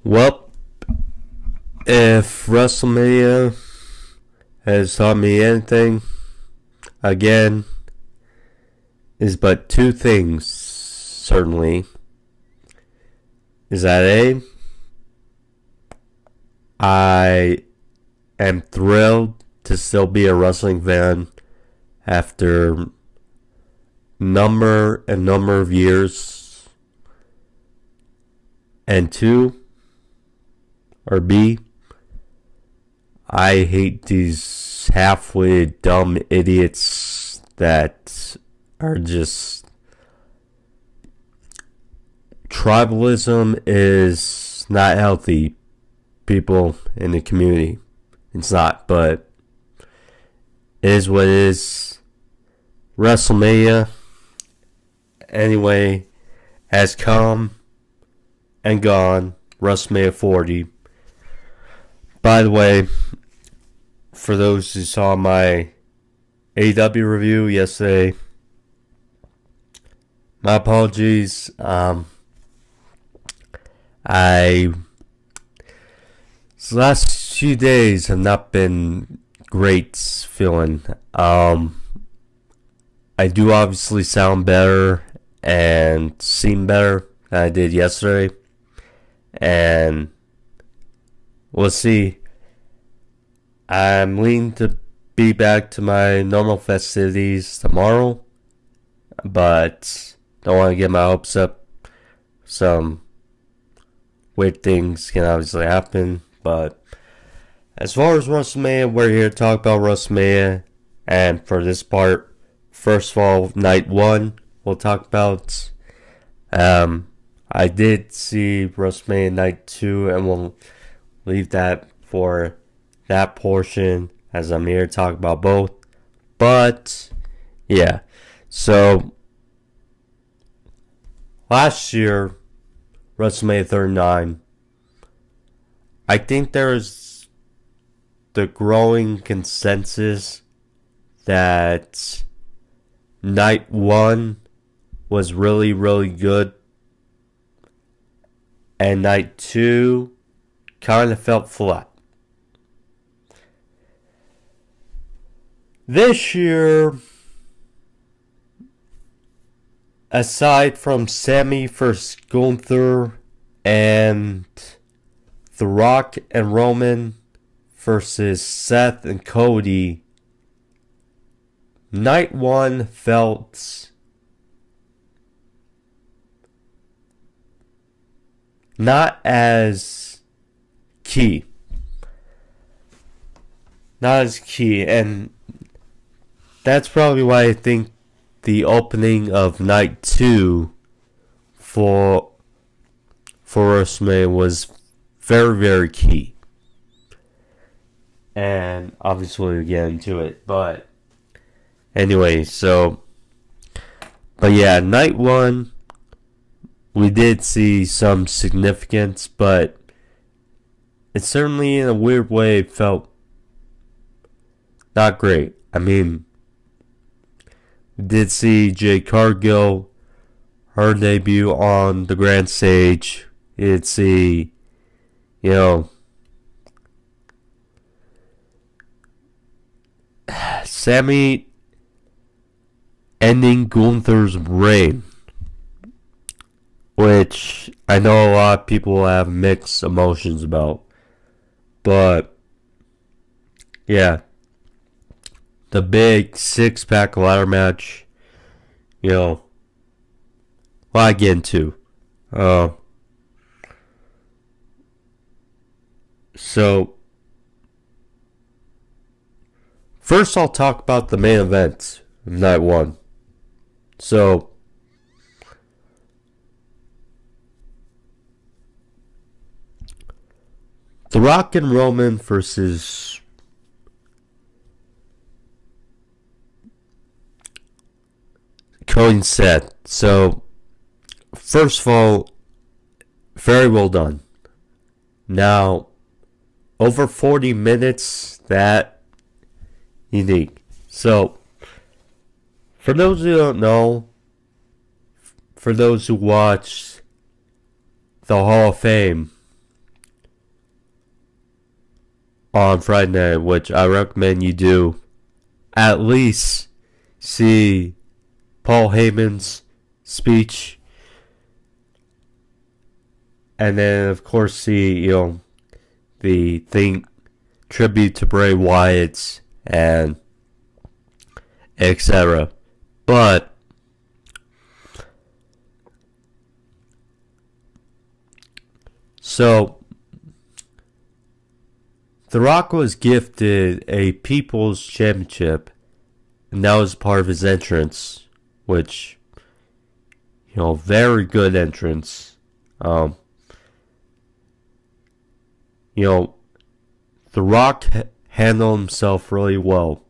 Well, if WrestleMania has taught me anything, again, is but two things, certainly. Is that A, I am thrilled to still be a wrestling fan after number of years. And two, or B, I hate these half-witted dumb idiots that are just... Tribalism is not healthy, people in the community. It's not, but it is what it is. WrestleMania, anyway, has come and gone. WrestleMania 40. By the way, for those who saw my AEW review yesterday, my apologies. These last few days have not been great feeling. I do obviously sound better and seem better than I did yesterday. And we'll see. I'm leaning to be back to my normal festivities tomorrow, but don't want to get my hopes up. Some weird things can obviously happen, but as far as WrestleMania, we're here to talk about WrestleMania. And for this part, first of all, night one, we'll talk about. I did see WrestleMania night 2, and we'll leave that for that portion as I'm here to talk about both. But yeah, so last year, WrestleMania 39, I think there's the growing consensus that night 1 was really, really good, and night 2 kind of felt flat. This year, aside from Sami versus Gunther and The Rock and Roman versus Seth and Cody, night 1 felt not as key. Not as key, and that's probably why I think the opening of night 2 for WrestleMania was very, very key. And obviously we'll get into it, but anyway, but yeah, night 1, we did see some significance, but it certainly in a weird way felt not great. I mean, we did see Jade Cargill, her debut on the grand stage. We did see, Sami ending Gunther's reign, which I know a lot of people have mixed emotions about. But yeah, the big 6-pack ladder match, what I get into. So first I'll talk about the main event of night 1. So The Rock and Roman versus Cody and Seth. So first of all, very well done. Now, over 40 minutes, that unique. So, for those who don't know, for those who watched the Hall of Fame on Friday night, which I recommend you do, at least see Paul Heyman's speech, and then of course see the thing tribute to Bray Wyatt and etc. But so The Rock was gifted a People's Championship, and that was part of his entrance, which, very good entrance. The Rock handled himself really well.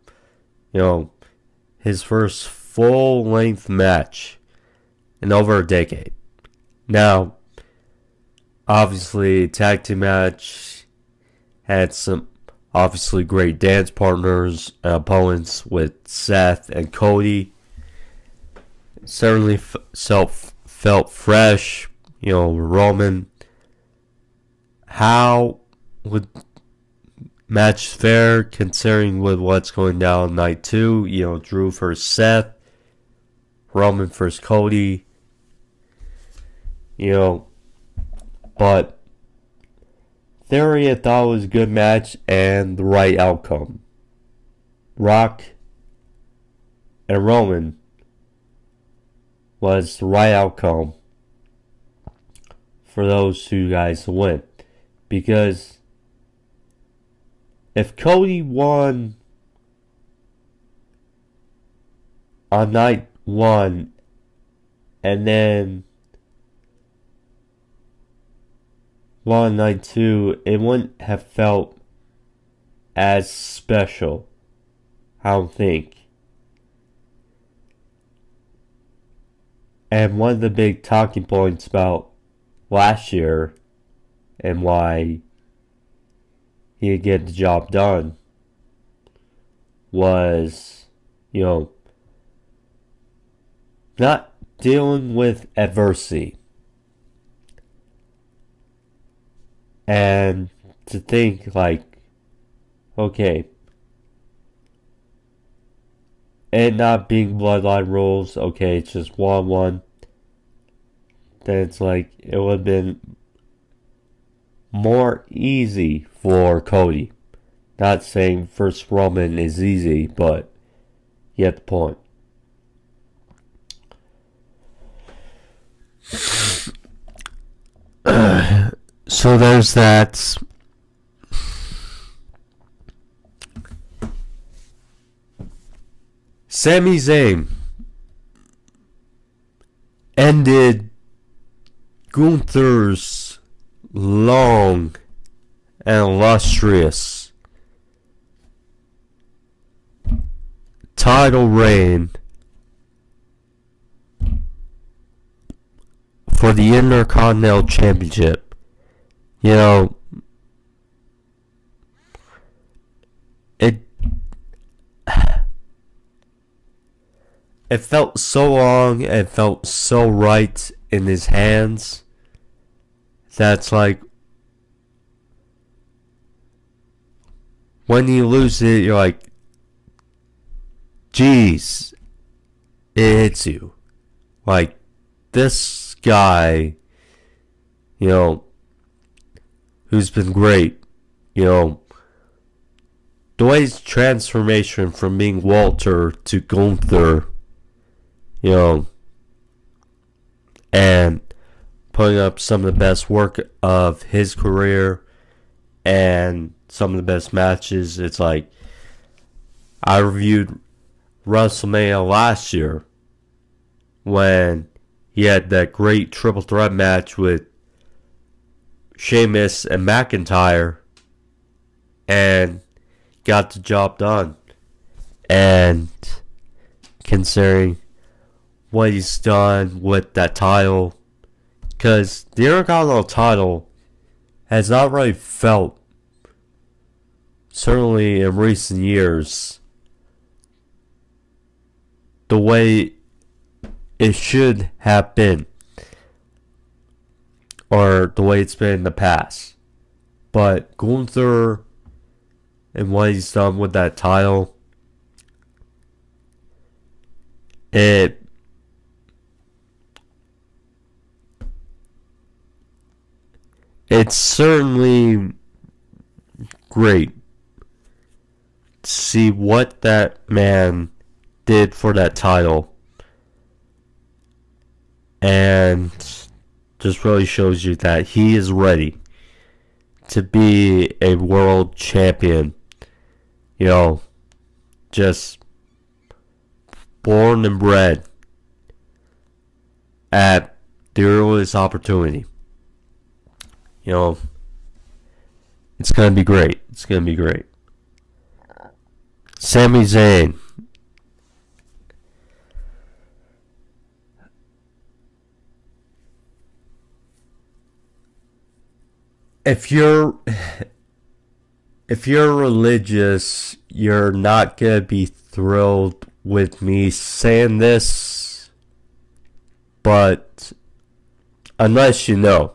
His first full-length match in over a decade. Now, obviously, tag team match had some obviously great dance partners and opponents with Seth and Cody. Certainly felt fresh. Roman. How would match fair considering with what's going down night 2? Drew versus Seth, Roman versus Cody. But Theory, I thought was a good match and the right outcome. Rock and Roman was the right outcome for those two guys to win. Because if Cody won on night 1 and then on night 2, it wouldn't have felt as special, I don't think. And one of the big talking points about last year and why he could get the job done was, not dealing with adversity. And to think okay, and not being bloodline rules, okay, it's just 1-1. Then it's it would have been more easy for Cody. Not saying first Roman is easy, but you get the point. So there's that. Sami Zayn ended Gunther's long and illustrious title reign for the Intercontinental Championship. It felt so long, it felt so right in his hands. That's when you lose it, you're geez, it hits you. This guy, who's been great, the way his transformation from being Walter to Gunther, and putting up some of the best work of his career and some of the best matches. It's I reviewed WrestleMania last year when he had that great triple threat match with Sheamus and McIntyre and got the job done. And considering what he's done with that title, because the Intercontinental title has not really felt, certainly in recent years, the way it should have been, or the way it's been in the past. But Gunther and what he's done with that title, it's certainly great to see what that man did for that title, and just really shows you that he is ready to be a world champion. You know, just born and bred at the earliest opportunity. You know, it's going to be great. It's going to be great. Sami Zayn. If you're religious, you're not going to be thrilled with me saying this, but unless you know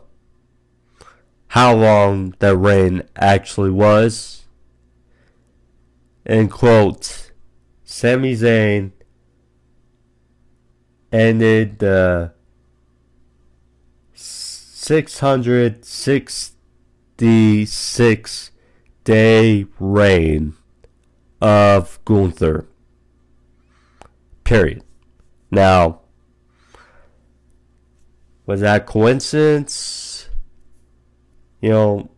how long that reign actually was, in quotes, Sami Zayn ended the 666-day reign of Gunther. Period. Now, was that coincidence? You know,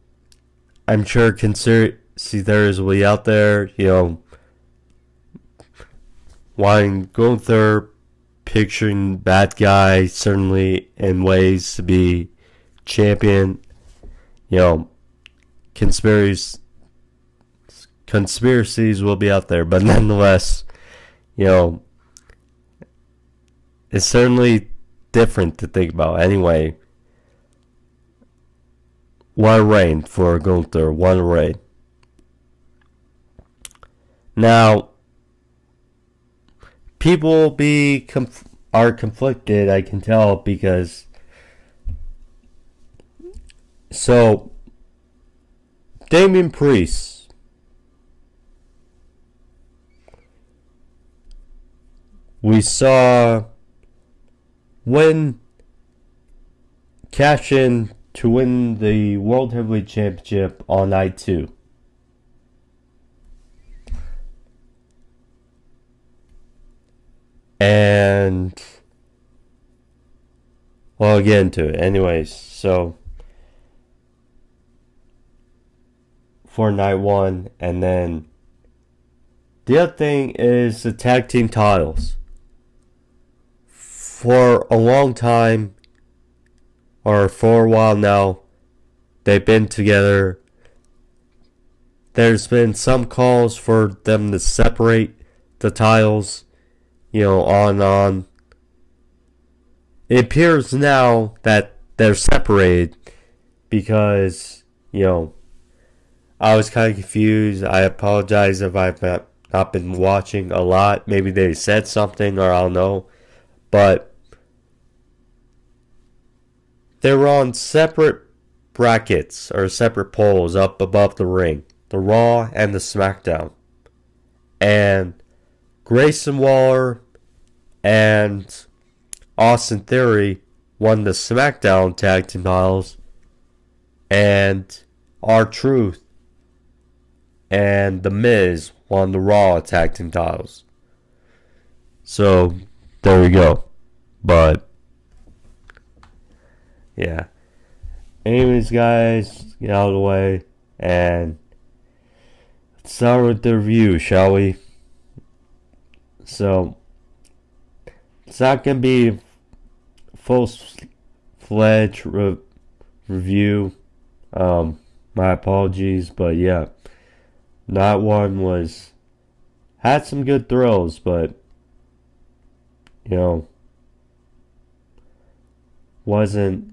I'm sure conspiracy theories will be out there, you know, wanting Gunther, picturing that guy certainly in ways to be champion. You know, conspiracies will be out there, but nonetheless, you know, it's certainly different to think about. Anyway, what a reign for Gunther, what a reign. Now, people are conflicted, I can tell, because so Damian Priest we saw cash in to win the World Heavyweight Championship on night 2. And well, I'll get into it. Anyways, so for night 1, and then the other thing is the tag team titles. For a long time, or for a while now, they've been together. There's been some calls for them to separate the titles, you know, on and on. It appears now that they're separated because, you know, I was kind of confused. I apologize if I've not been watching a lot. Maybe they said something, or I don't know. But they were on separate brackets or separate poles up above the ring, the Raw and the Smackdown. And Grayson Waller and Austin Theory won the Smackdown tag team titles, and R-Truth and The Miz won the Raw tag team titles. So there we go. But yeah. Anyways, guys, get out of the way and let's start with the review, shall we? So it's not gonna be full-fledged review. My apologies, but yeah, Night 1 had some good thrills, but you know, wasn't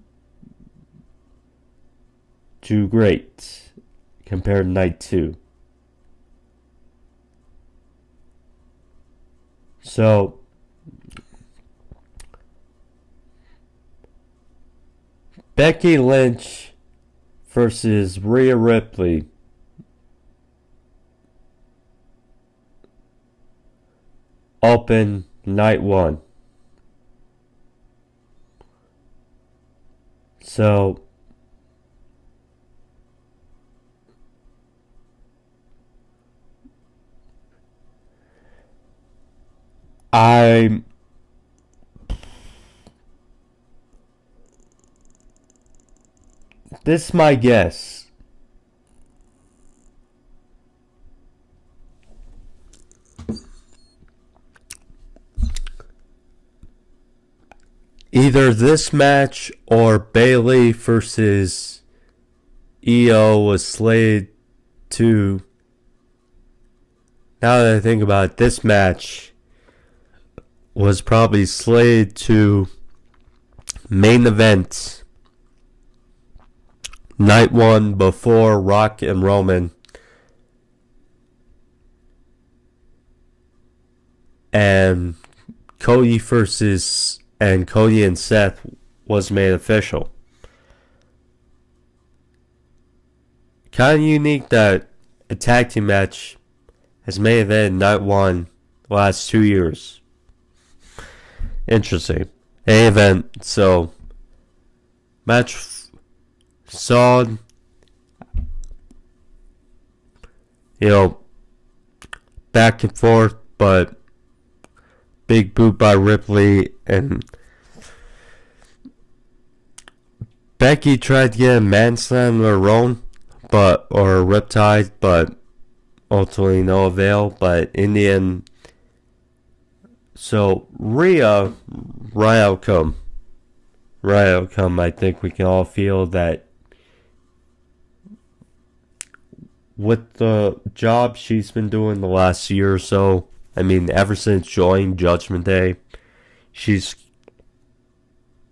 too great compared to night 2. So Becky Lynch versus Rhea Ripley Open night 1. So this is my guess. Either this match or Bayley versus EO was slated to. Now that I think about it, this match was probably slated to main event night 1 before Rock and Roman. And Cody and Seth was made official. Kind of unique that a tag team match has main event night 1 the last 2 years. Interesting. Main event, so match solid. Back and forth, but big boot by Ripley, and Becky tried to get a man slam of her own, or a Riptide, but ultimately no avail. But in the end, so Rhea, right outcome. I think we can all feel that with the job she's been doing the last year or so. I mean, ever since joining Judgment Day, she's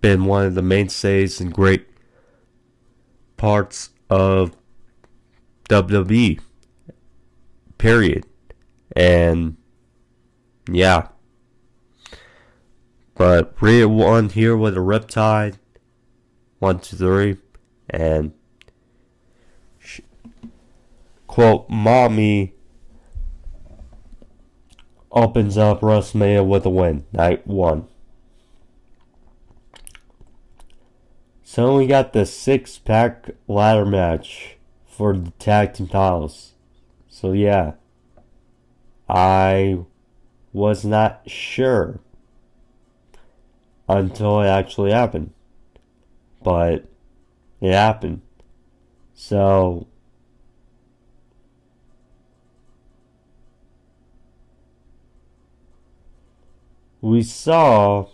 been one of the mainstays and great parts of WWE. Period. And yeah. But Rhea won here with a Riptide. 1, 2, 3. And quote, Mommy opens up WrestleMania with a win. Night 1. So we got the 6-pack ladder match for the tag team titles. So yeah. I was not sure until it actually happened. But it happened. So we saw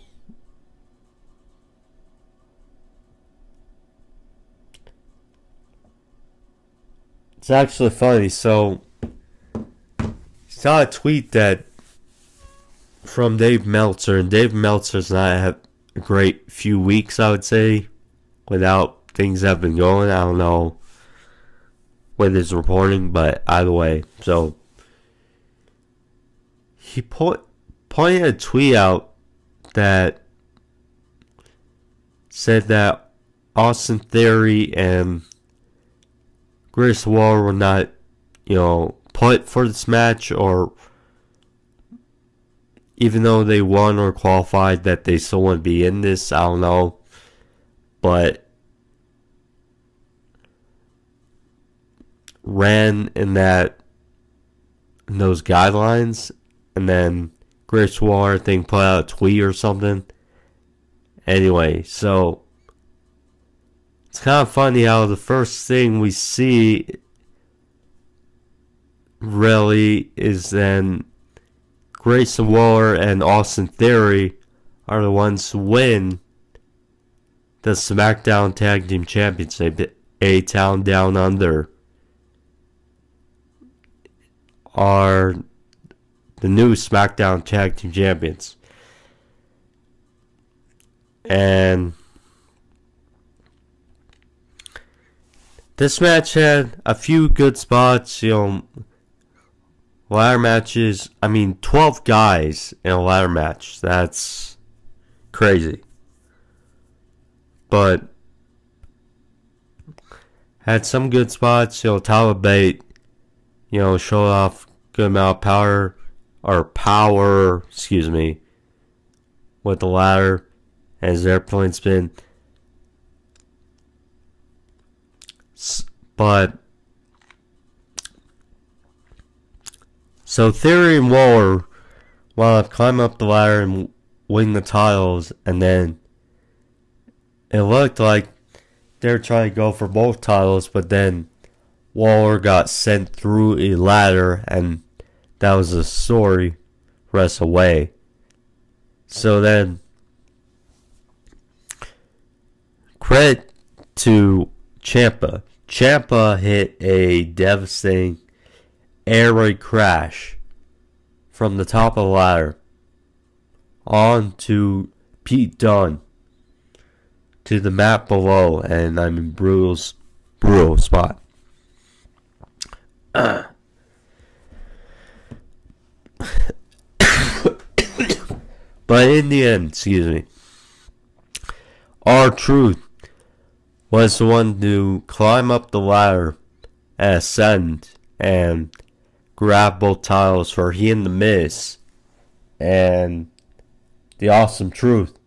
it's actually funny. So saw a tweet that from Dave Meltzer, and Dave Meltzer's not had a great few weeks, I would say, without things that have been going. I don't know with his reporting, but either way, so he pointed a tweet out that said that Austin Theory and Grayson were not, put for this match, or even though they won or qualified, that they still want to be in this. I don't know. But ran in those guidelines, and then Grace War, I think, put out a tweet or something. Anyway, so it's kind of funny how the first thing we see really is then Grayson Waller and Austin Theory are the ones who win the Smackdown Tag Team Championship. A-Town Down Under are the new Smackdown Tag Team Champions. And this match had a few good spots, ladder matches. 12 guys in a ladder match. That's crazy. But had some good spots. Tyler Bate, showed off good amount of power or power, excuse me, with the ladder as airplane spin. But so Theory and Waller wound up climbing up the ladder and win the titles, and then it looked like they were trying to go for both titles, but then Waller got sent through a ladder, and that was a story rest away. So then, credit to Ciampa. Ciampa hit a devastating air raid crash from the top of the ladder onto Pete Dunne to the mat below, and I mean brutal spot. But in the end, excuse me, R-Truth was the one to climb up the ladder and ascend and grab both titles for he and the Miz, and the Awesome Truth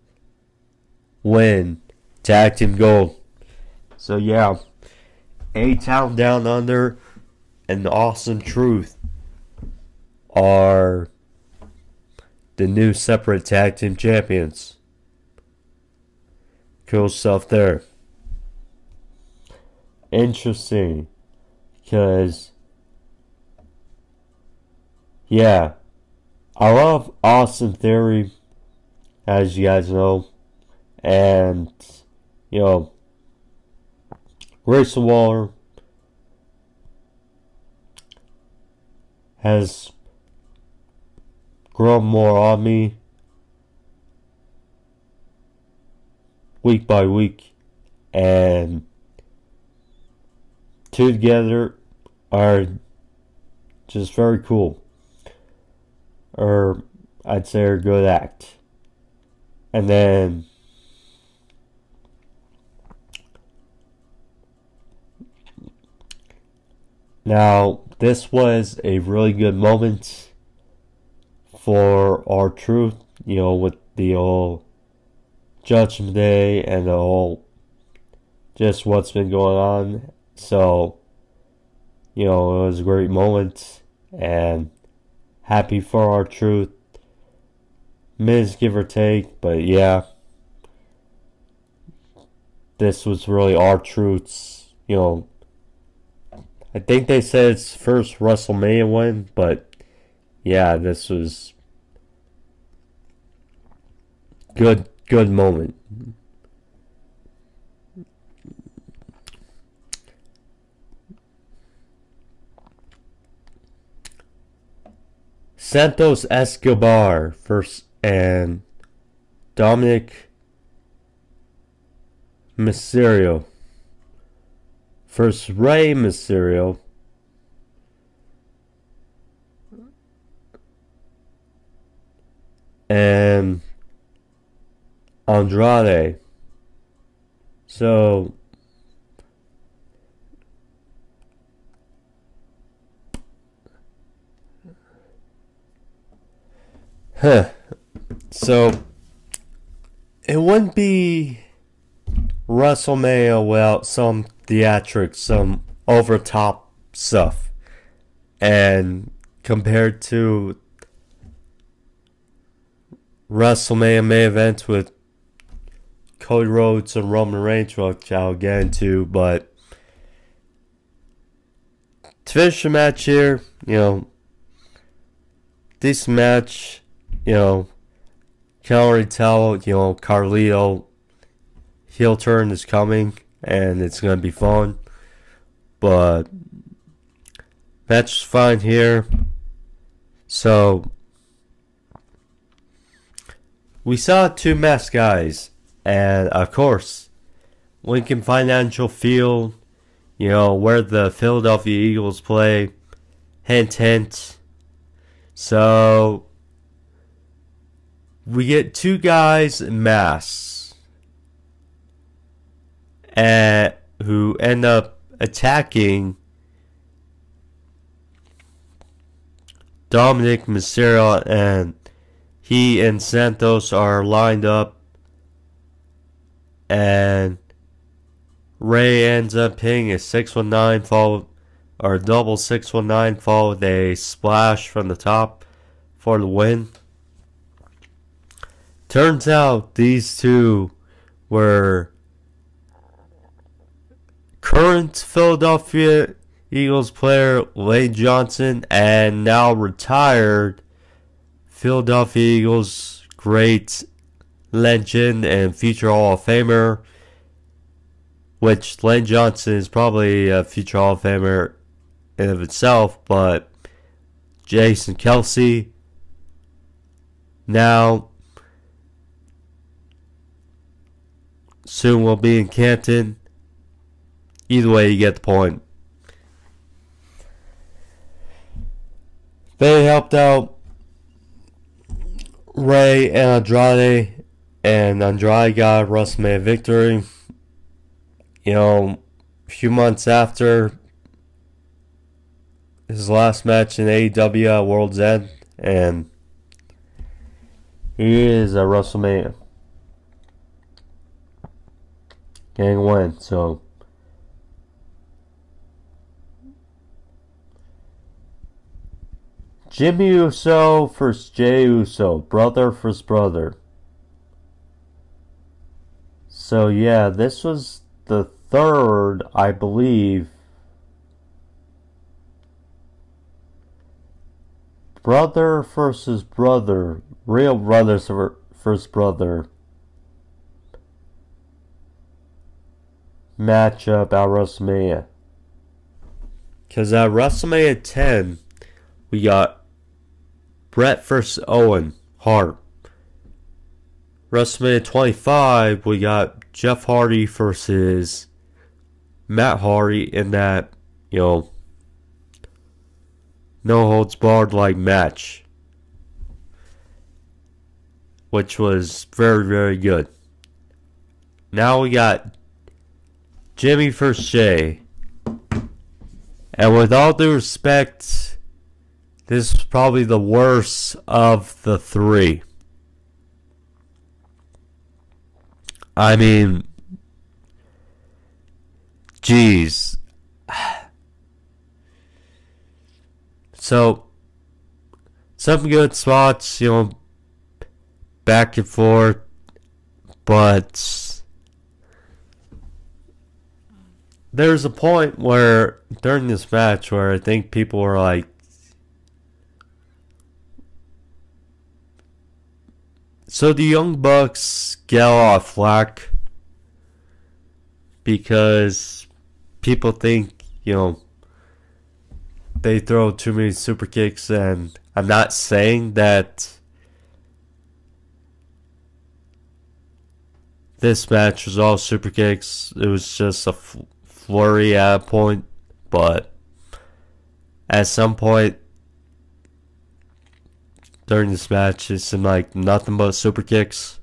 win tag team gold. So yeah, A-Town Down Under and the Awesome Truth are the new separate tag team champions. Cool stuff there. Interesting, because yeah, I love Austin Theory, as you guys know, and you know, Grayson Waller has grown more on me week by week, and two together are just very cool, or I'd say are a good act. And then now this was a really good moment for R-Truth, you know, with the whole Judgment Day and the whole just what's been going on. So, you know, it was a great moment, and happy for R-Truth. Miz, give or take, but yeah, this was really R-Truth's, you know, I think they said it's first WrestleMania win, but yeah, this was good moment. Santos Escobar first and Dominik Mysterio. First Rey Mysterio. And Andrade. So so it wouldn't be WrestleMania without some theatrics, some over top stuff. And compared to WrestleMania main event with Cody Rhodes and Roman Reigns, which I'll get into, but to finish the match here, you know, decent match, you know, can already tell, you know, Carlito heel turn is coming, and it's going to be fun, but match is fine here. So we saw two masked guys, and of course, Lincoln Financial Field, you know, where the Philadelphia Eagles play, hint hint. So we get two guys in masks who end up attacking Dominik, Mysterio, and he and Santos are lined up, and Rey ends up hitting a 619 followed, or a double 619 followed with a splash from the top for the win. Turns out these two were current Philadelphia Eagles player Lane Johnson and now retired Philadelphia Eagles great legend and future Hall of Famer, which Lane Johnson is probably a future Hall of Famer in of itself, but Jason Kelce now soon will be in Canton. Either way, you get the point. They helped out Rey and Andrade got a WrestleMania victory. You know, a few months after his last match in AEW at World's End, and he is at WrestleMania getting a win. So Jimmy Uso versus Jey Uso, brother versus brother. So yeah, this was the third, I believe, brother versus brother, real brothers versus brother matchup at WrestleMania. Because at WrestleMania 10, we got Bret vs. Owen Hart. WrestleMania 25, we got Jeff Hardy versus Matt Hardy in that, you know, no holds barred like match, which was very, very good. Now we got Jimmy vs. Jey. And with all due respect, this is probably the worst of the three. I mean, geez. So, some good spots, you know, back and forth, but there's a point where, during this match, where I think people were like, so the Young Bucks get a lot of flack because people think, you know, they throw too many super kicks, and I'm not saying that this match was all super kicks. It was just a flurry at a point, but at some point during this match, it seemed like nothing but super kicks.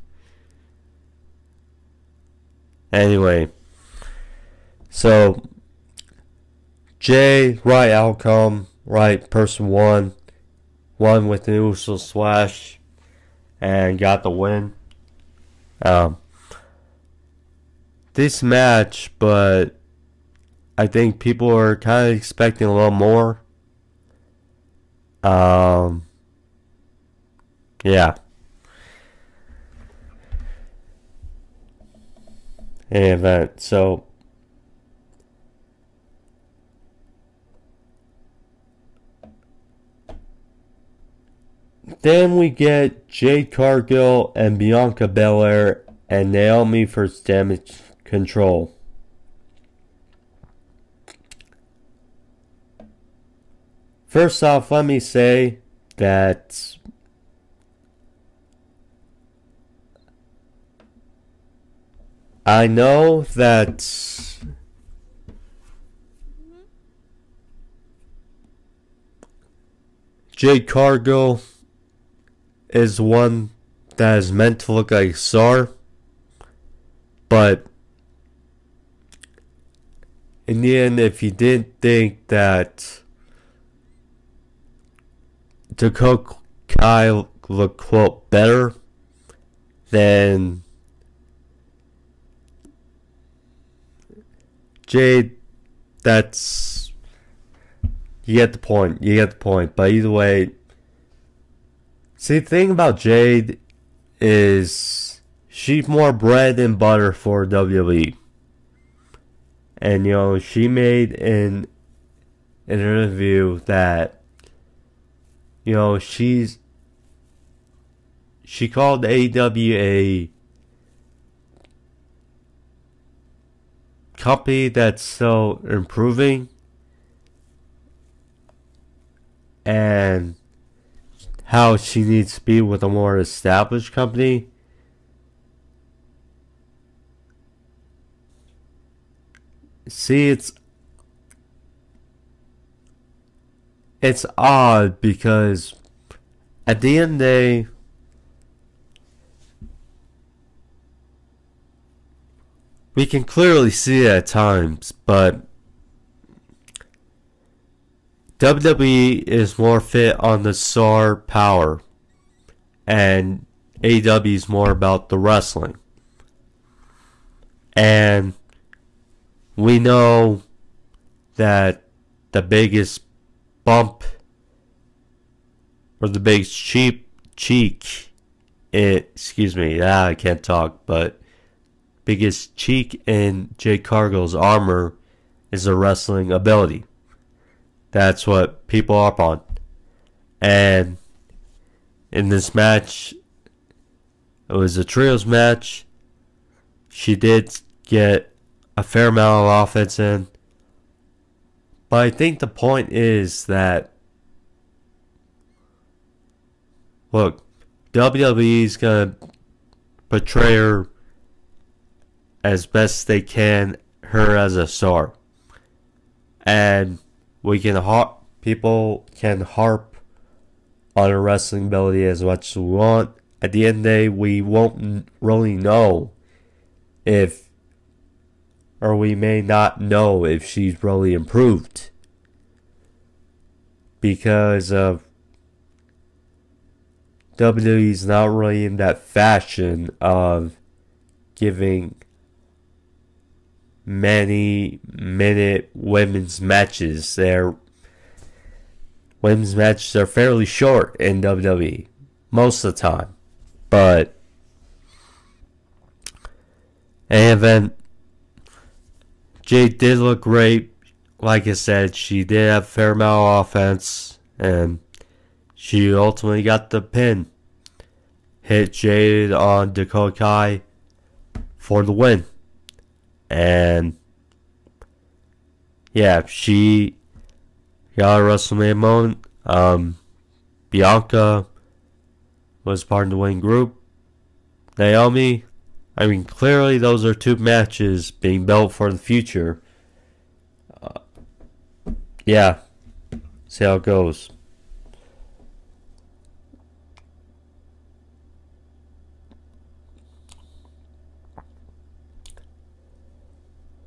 Anyway, so Jey, right outcome, right person won with the USO Splash and got the win. This match, but I think people are kind of expecting a little more. Yeah. Any event. So then we get Jade Cargill and Bianca Belair and Naomi for Damage Control. First off, let me say that I know that Jade Cargill is one that is meant to look like a star, but in the end, if you didn't think that Dakota Kai look, quote, better than Jade. That's, you get the point. You get the point. But either way, see, the thing about Jade is she's more bread and butter for WWE. And, you know, she made in an interview that, you know, she called AEW a company that's still improving, and how she needs to be with a more established company. See, it's odd because at the end of the day, we can clearly see it at times, but WWE is more fit on the star power, and AEW is more about the wrestling. And we know that the biggest bump, or the biggest cheek, I can't talk, but biggest cheek in Jade Cargill's armor is the wrestling ability. That's what people are up on. And in this match, it was a trios match. She did get a fair amount of offense in. But I think the point is that, look, WWE is going to portray her as best they can, her as a star. And people can harp on her wrestling ability as much as we want. At the end of the day, we won't really know if, or we may not know if she's really improved, because of WWE's not really in that fashion of giving many minute women's matches. Their women's matches are fairly short in WWE most of the time. But and then Jade did look great. Like I said, she did have a fair amount of offense, and she ultimately got the pin. Hit Jade on Dakota Kai for the win. And yeah, she got a WrestleMania moment. Bianca was part of the winning group. Naomi, I mean, clearly those are two matches being built for the future. Yeah, see how it goes.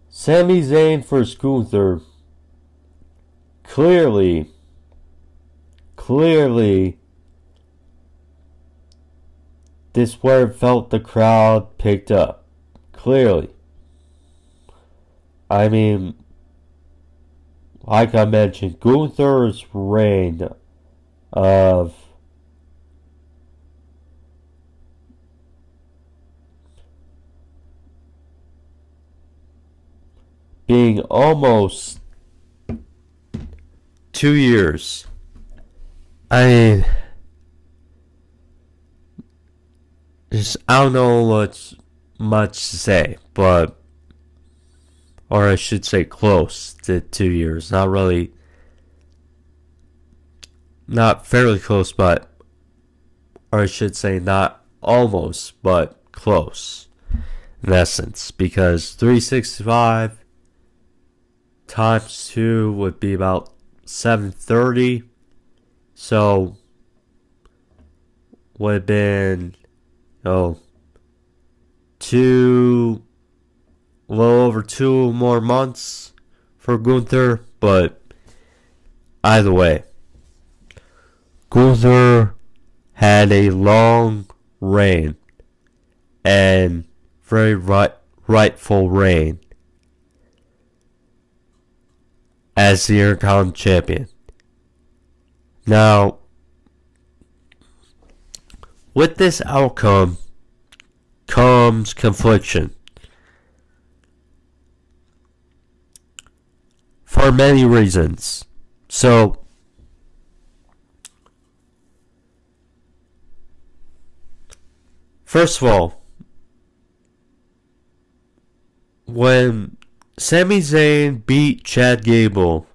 Sami Zayn versus Gunther. Clearly, this is where it felt the crowd picked up. Clearly. I mean, like I mentioned, Gunther's reign of being almost 2 years. I mean, I don't know what's much to say, but, or I should say close to 2 years. Not really, not fairly close, but, or I should say not almost, but close in essence, because 365 times 2 would be about 730, so would have been, a little over 2 more months for Gunther. But either way, Gunther had a long reign and very rightful reign as the Intercontinental Champion. Now, with this outcome comes confliction for many reasons. So, first of all, when Sami Zayn beat Chad Gable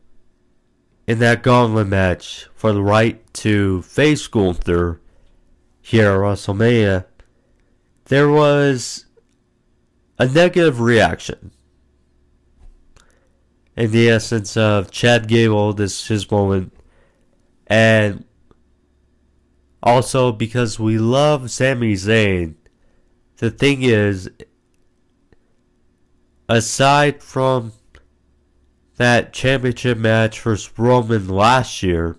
in that gauntlet match for the right to face Gunther here at WrestleMania, there was a negative reaction. In the essence of Chad Gable, this is his moment, and also because we love Sami Zayn, the thing is, aside from that championship match versus Roman last year,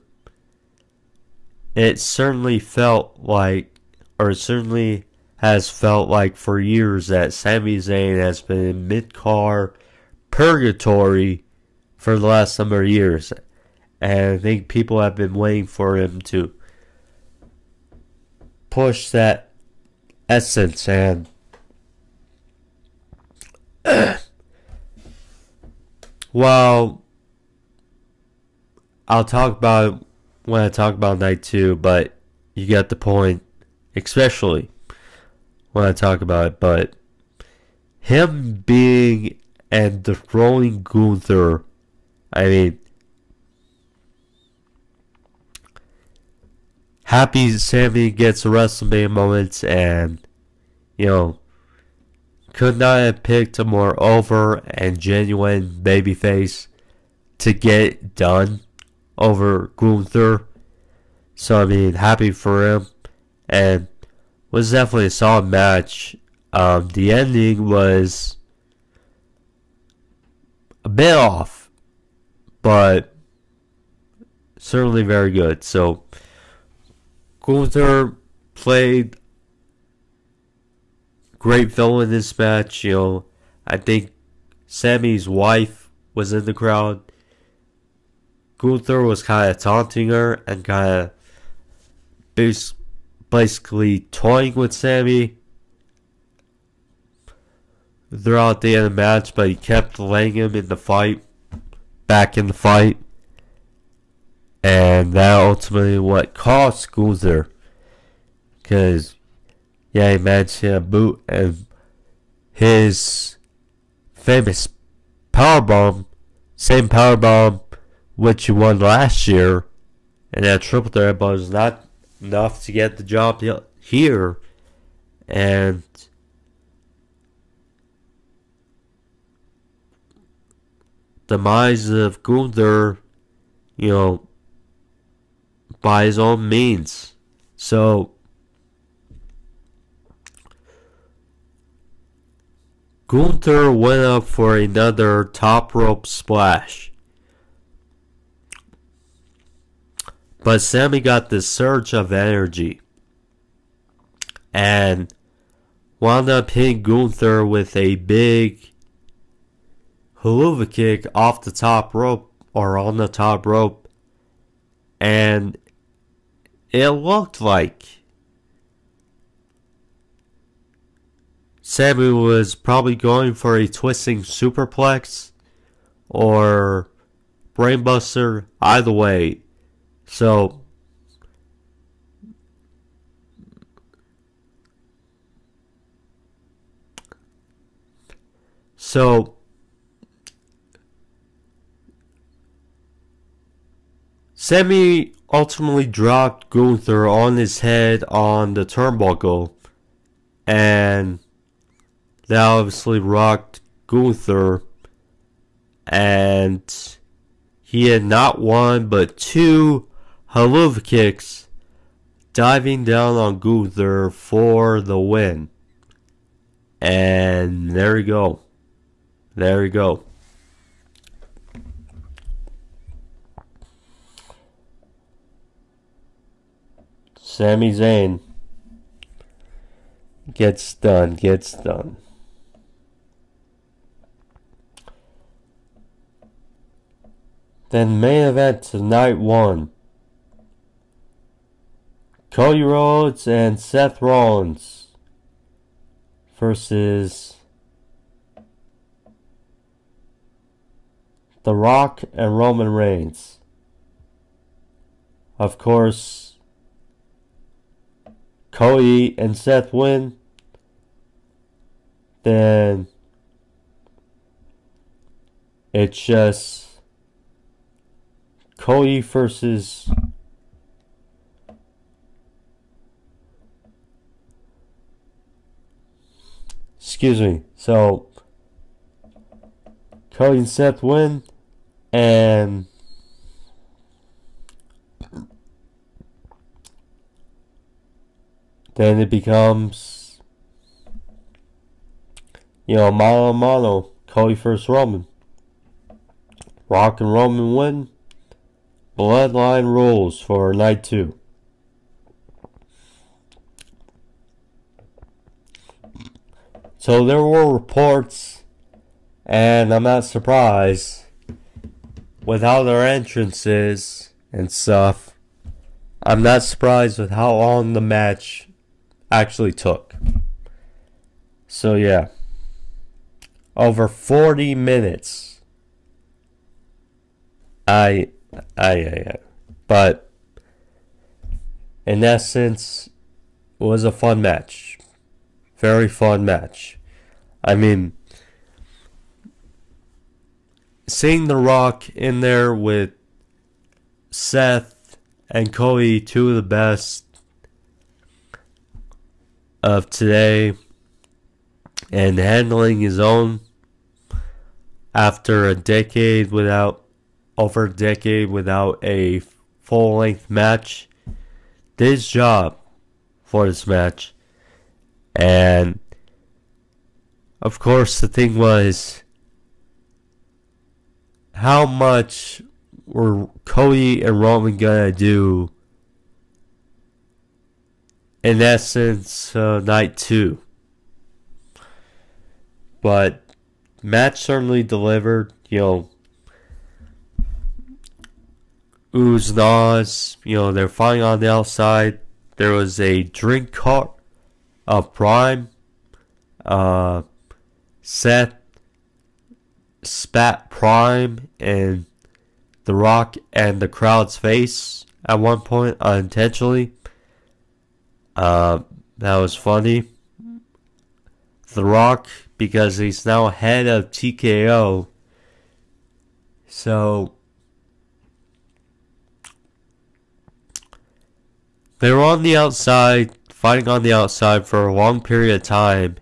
it certainly felt like, or it certainly has felt like for years, that Sami Zayn has been in mid-card purgatory for the last number of years. And I think people have been waiting for him to push that essence. And well, I'll talk about it when I talk about night 2, but you get the point, especially when I talk about it. But him being and throwing Gunther, I mean, happy Sami gets the WrestleMania moments, and, you know, could not have picked a more over and genuine babyface to get it done over Gunther. So, I mean, happy for him. And was definitely a solid match. The ending was a bit off, but certainly very good. So, Gunther played great villain in this match. You know, I think Sami's wife was in the crowd. Gunther was kind of taunting her and kind of basically toying with Sami throughout the end of the match, but he kept letting him in the fight, back in the fight. And that ultimately what cost Gunther. Because, yeah, he managed to boot, and his famous powerbomb, same powerbomb which he won last year, and that triple threat, but was not enough to get the job here. And demise of Gunther, you know, by his own means. So Gunther went up for another top rope splash, but Sami got this surge of energy and wound up hitting Gunther with a big Helluva kick off the top rope, or on the top rope, and it looked like Sami was probably going for a twisting superplex or brainbuster, either way. So Sami ultimately dropped Gunther on his head on the turnbuckle, and that obviously rocked Gunther, and he had not one but two Helluva kicks, diving down on Gunther for the win. And there you go. There you go. Sami Zayn gets done. Then main event to night 1. Cody Rhodes and Seth Rollins versus The Rock and Roman Reigns. Of course, Cody and Seth win. Then it's just Cody versus So Cody and Seth win, and then it becomes, mano a mano, Cody versus Roman. Rock and Roman win. Bloodline rules for night 2. So there were reports, and I'm not surprised with how their entrances and stuff. I'm not surprised with how long the match actually took. So yeah, over 40 minutes. But in essence, it was a fun match. Very fun match. I mean, seeing The Rock in there with Seth and Cody, two of the best of today, and handling his own after over a decade without a full-length match, did his job for this match. And of course the thing was, how much were Cody and Roman gonna do in essence night 2? But match certainly delivered. Oohs and ahs, they're fighting on the outside. There was a drink cart of Prime. Seth spat Prime in The Rock and the crowd's face at one point unintentionally. That was funny. The Rock, because he's now head of TKO, so they were on the outside, fighting on the outside for a long period of time,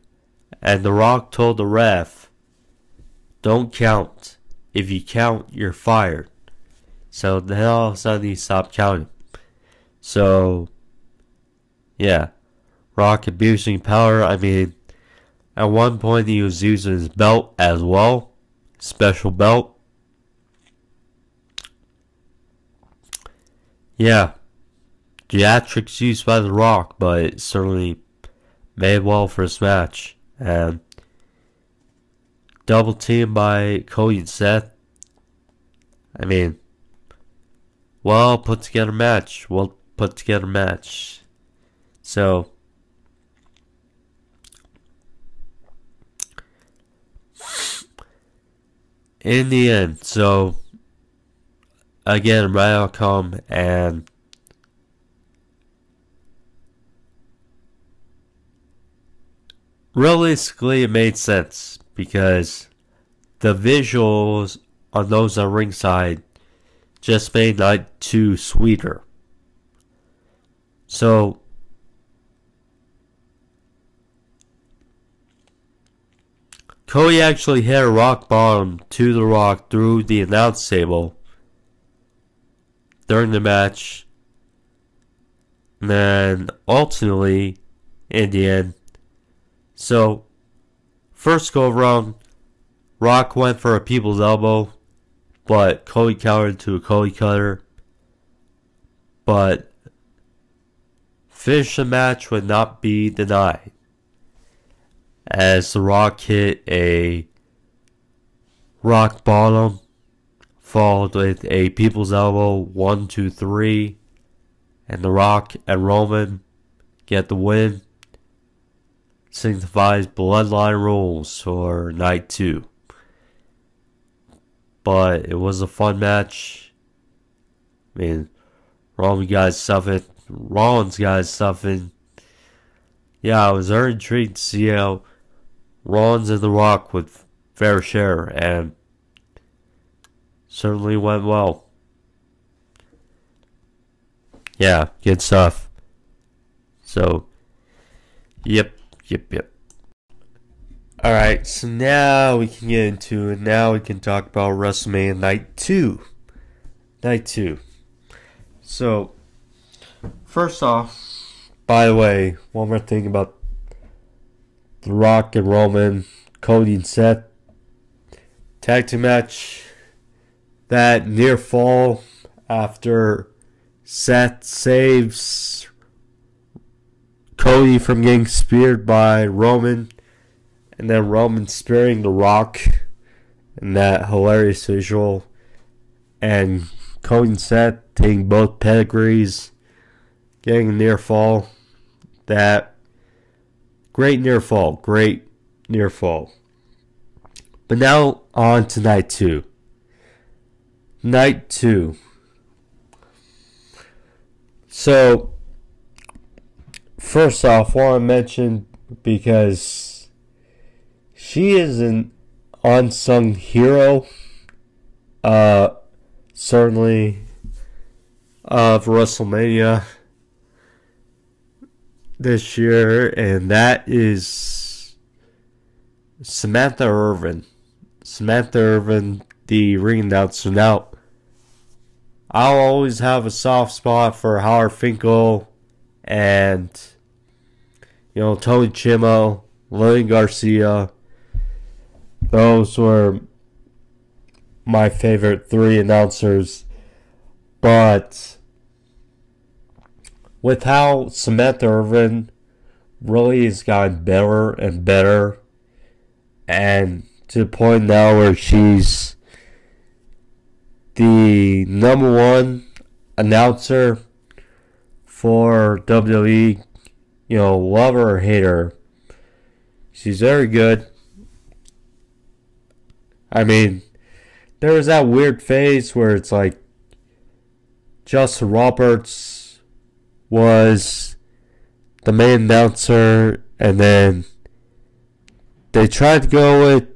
and The Rock told the ref, "Don't count. If you count, you're fired." So then all of a sudden he stopped counting. So, yeah. Rock abusing power. I mean, at one point he was using his belt as well. Special belt. Yeah. Theatrics used by The Rock, but it certainly made well for this match. And double team by Cody and Seth. I mean, well put together match. So, in the end, so again, right outcome, and realistically, it made sense because the visuals on those on ringside just made night 2 sweeter. So, Cody actually hit a rock bottom to The Rock through the announce table during the match. And then ultimately, in the end, so first go around, Rock went for a people's elbow, but Cody countered to a Cody cutter. But finish the match would not be denied, as The Rock hit a rock bottom, followed with a people's elbow, 1, 2, 3, and The Rock and Roman get the win. Signifies bloodline rules for night 2. But it was a fun match. I mean, Rollins got something. Yeah, I was very intrigued to see how Rollins and The Rock would fair share, and certainly went well. Yeah, good stuff. So, yep. Alright, so now we can get into it. Now we can talk about WrestleMania Night 2. Night 2. So, first off, by the way, one more thing about The Rock and Roman, Cody and Seth tag team match. That near fall after Seth saves Cody from getting speared by Roman, and then Roman spearing The Rock in that hilarious visual, and Cody and Seth taking both pedigrees, getting a near fall. That great near fall. But now on to night 2. Night 2. So, first off, I want to mention, because she is an unsung hero, certainly, of WrestleMania this year, and that is Samantha Irvin. The ring announcer. Now, I'll always have a soft spot for Howard Finkel and, Tony Chimo, Lillian Garcia. Those were my favorite 3 announcers. But with how Samantha Irvin really has gotten better and better, and to the point now where she's the number 1 announcer for WWE, love her or hate her, she's very good. I mean, there was that weird phase where it's like Justin Roberts was the main announcer, and then they tried to go with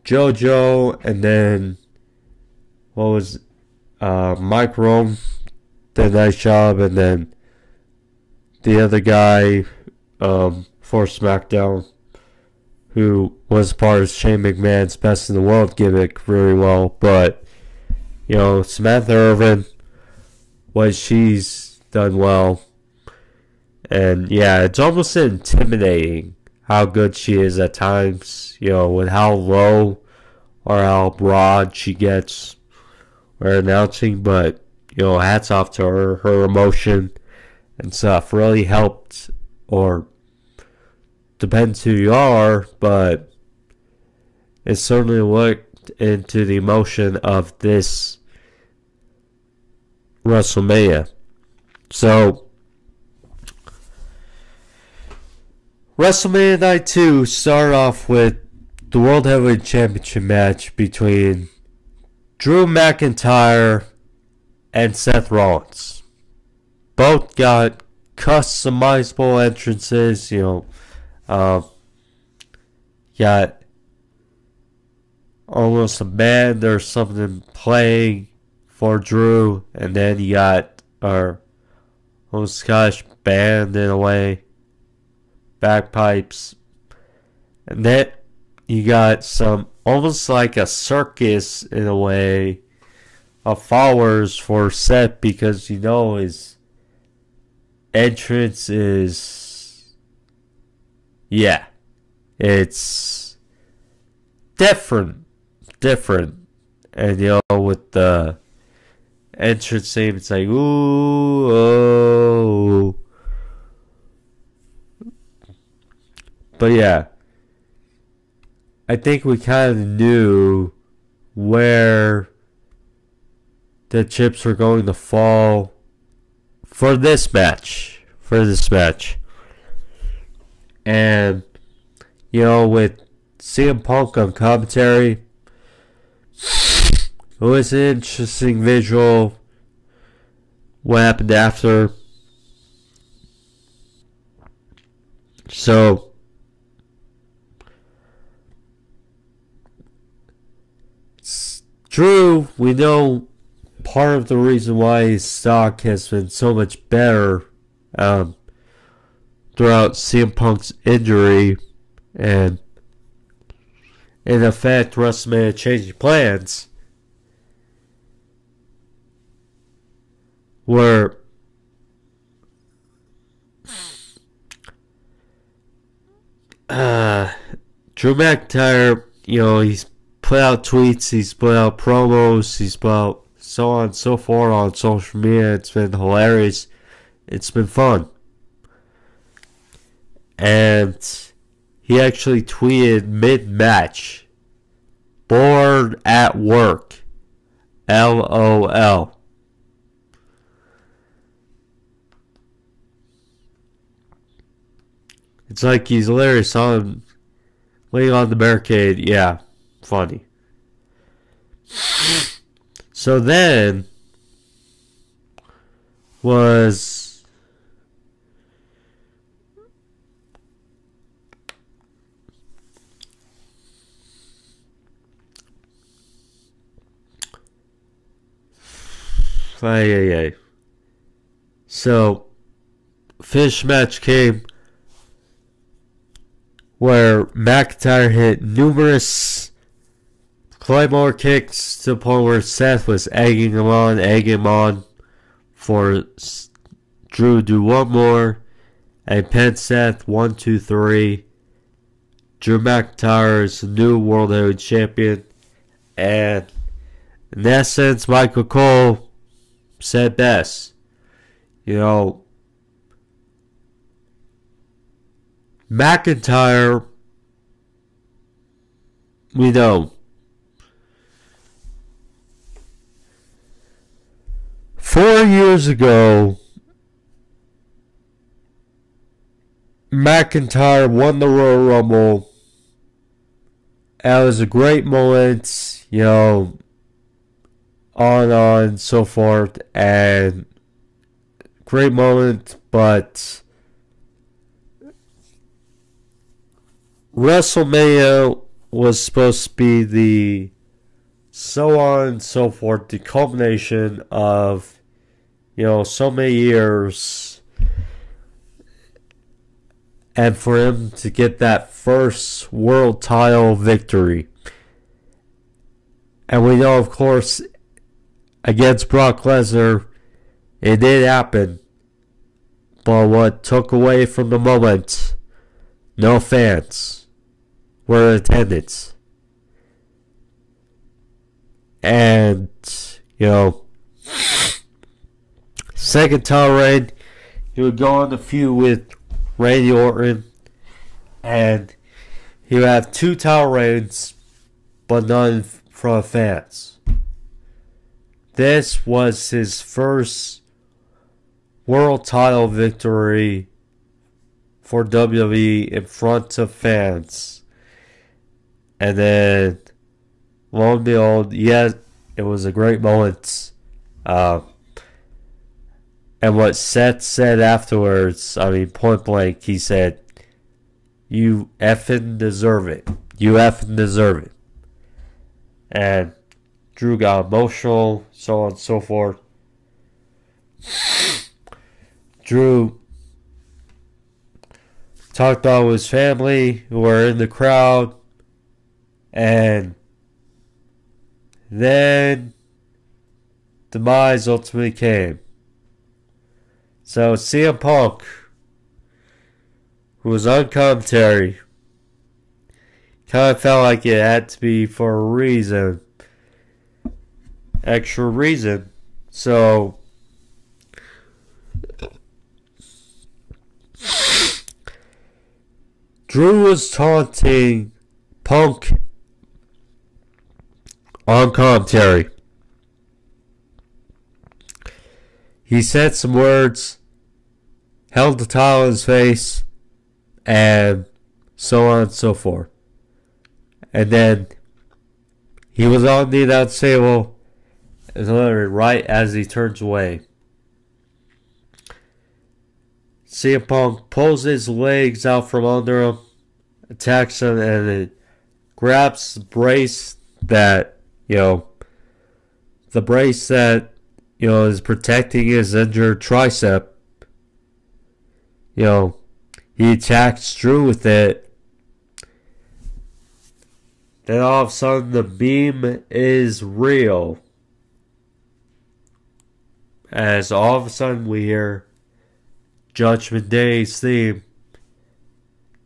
JoJo, and then Mike Rome did a nice job, and then the other guy for Smackdown, who was part of Shane McMahon's Best in the World gimmick really well. But Samantha Irvin, what she's done well. And yeah, it's almost intimidating how good she is at times, with how low or how broad she gets when announcing. But, hats off to her. Her emotion and stuff really helped, or depends who you are, but it certainly looked into the emotion of this WrestleMania. So, WrestleMania Night 2 started off with the World Heavyweight Championship match between Drew McIntyre and Seth Rollins. Both got customizable entrances, got almost a band or something playing for Drew, and then you got our old Scottish band in a way, bagpipes, and then you got some almost like a circus in a way of followers for Seth, because his entrance is, it's different, and with the entrance theme. It's like, ooh, oh. But yeah, I think we kind of knew where the chips were going to fall for this match. And, you know, with CM Punk on commentary, it was an interesting visual. What happened after. So, Drew, we know part of the reason why his stock has been so much better throughout CM Punk's injury, and in effect, WrestleMania changing plans, were Drew McIntyre, you know, he's put out tweets, he's put out promos, he's put out so on and so forth on social media. It's been hilarious. It's been fun. And he actually tweeted mid-match, "Bored at work. LOL." It's like he's literally saw him laying on the barricade. Yeah, funny. So then was So finish match came where McIntyre hit numerous Claymore kicks to the point where Seth was egging him on for Drew to do one more, and pinned Seth 1, 2, 3. Drew McIntyre is the new World Heavyweight Champion, and in essence, Michael Cole said best. You know, McIntyre, we know, 4 years ago, McIntyre won the Royal Rumble. It was a great moment, you know, on and so forth, and great moment, but WrestleMania was supposed to be the so on and so forth, the culmination of, you know, so many years, and for him to get that first world title victory. And we know, of course, against Brock Lesnar, it did happen, but what took away from the moment, no fans were in attendance. And, you know, second title reign, he would go on the feud with Randy Orton, and he would have 2 title reigns, but none from fans. This was his first world title victory for WWE in front of fans. And then, lo and behold, yes, it was a great moment. And what Seth said afterwards, I mean, point blank, he said, "You effing deserve it. You effing deserve it." And Drew got emotional, so on and so forth. Drew talked about his family who were in the crowd, and then demise ultimately came. So CM Punk, who was on commentary, kind of felt like it had to be for a reason, extra reason, So Drew was taunting Punk on commentary. He said some words, held the towel in his face, and so on and so forth. And then he was on the announce table, and right as he turns away, CM Punk pulls his legs out from under him, attacks him, and it grabs the brace that, the brace that, is protecting his injured tricep. He attacks Drew with it. Then all of a sudden the beam is real. As all of a sudden we hear Judgment Day's theme.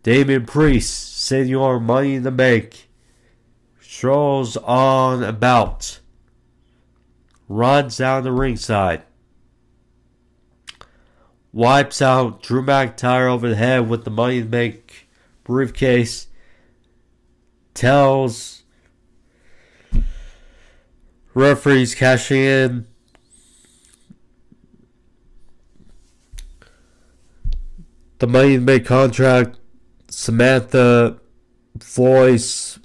Damian Priest, Senor Money in the Bank, strolls on about, runs down the ringside, wipes out Drew McIntyre over the head with the Money in the Bank briefcase, tells referees cashing in the Money in the Bank contract. Samantha voice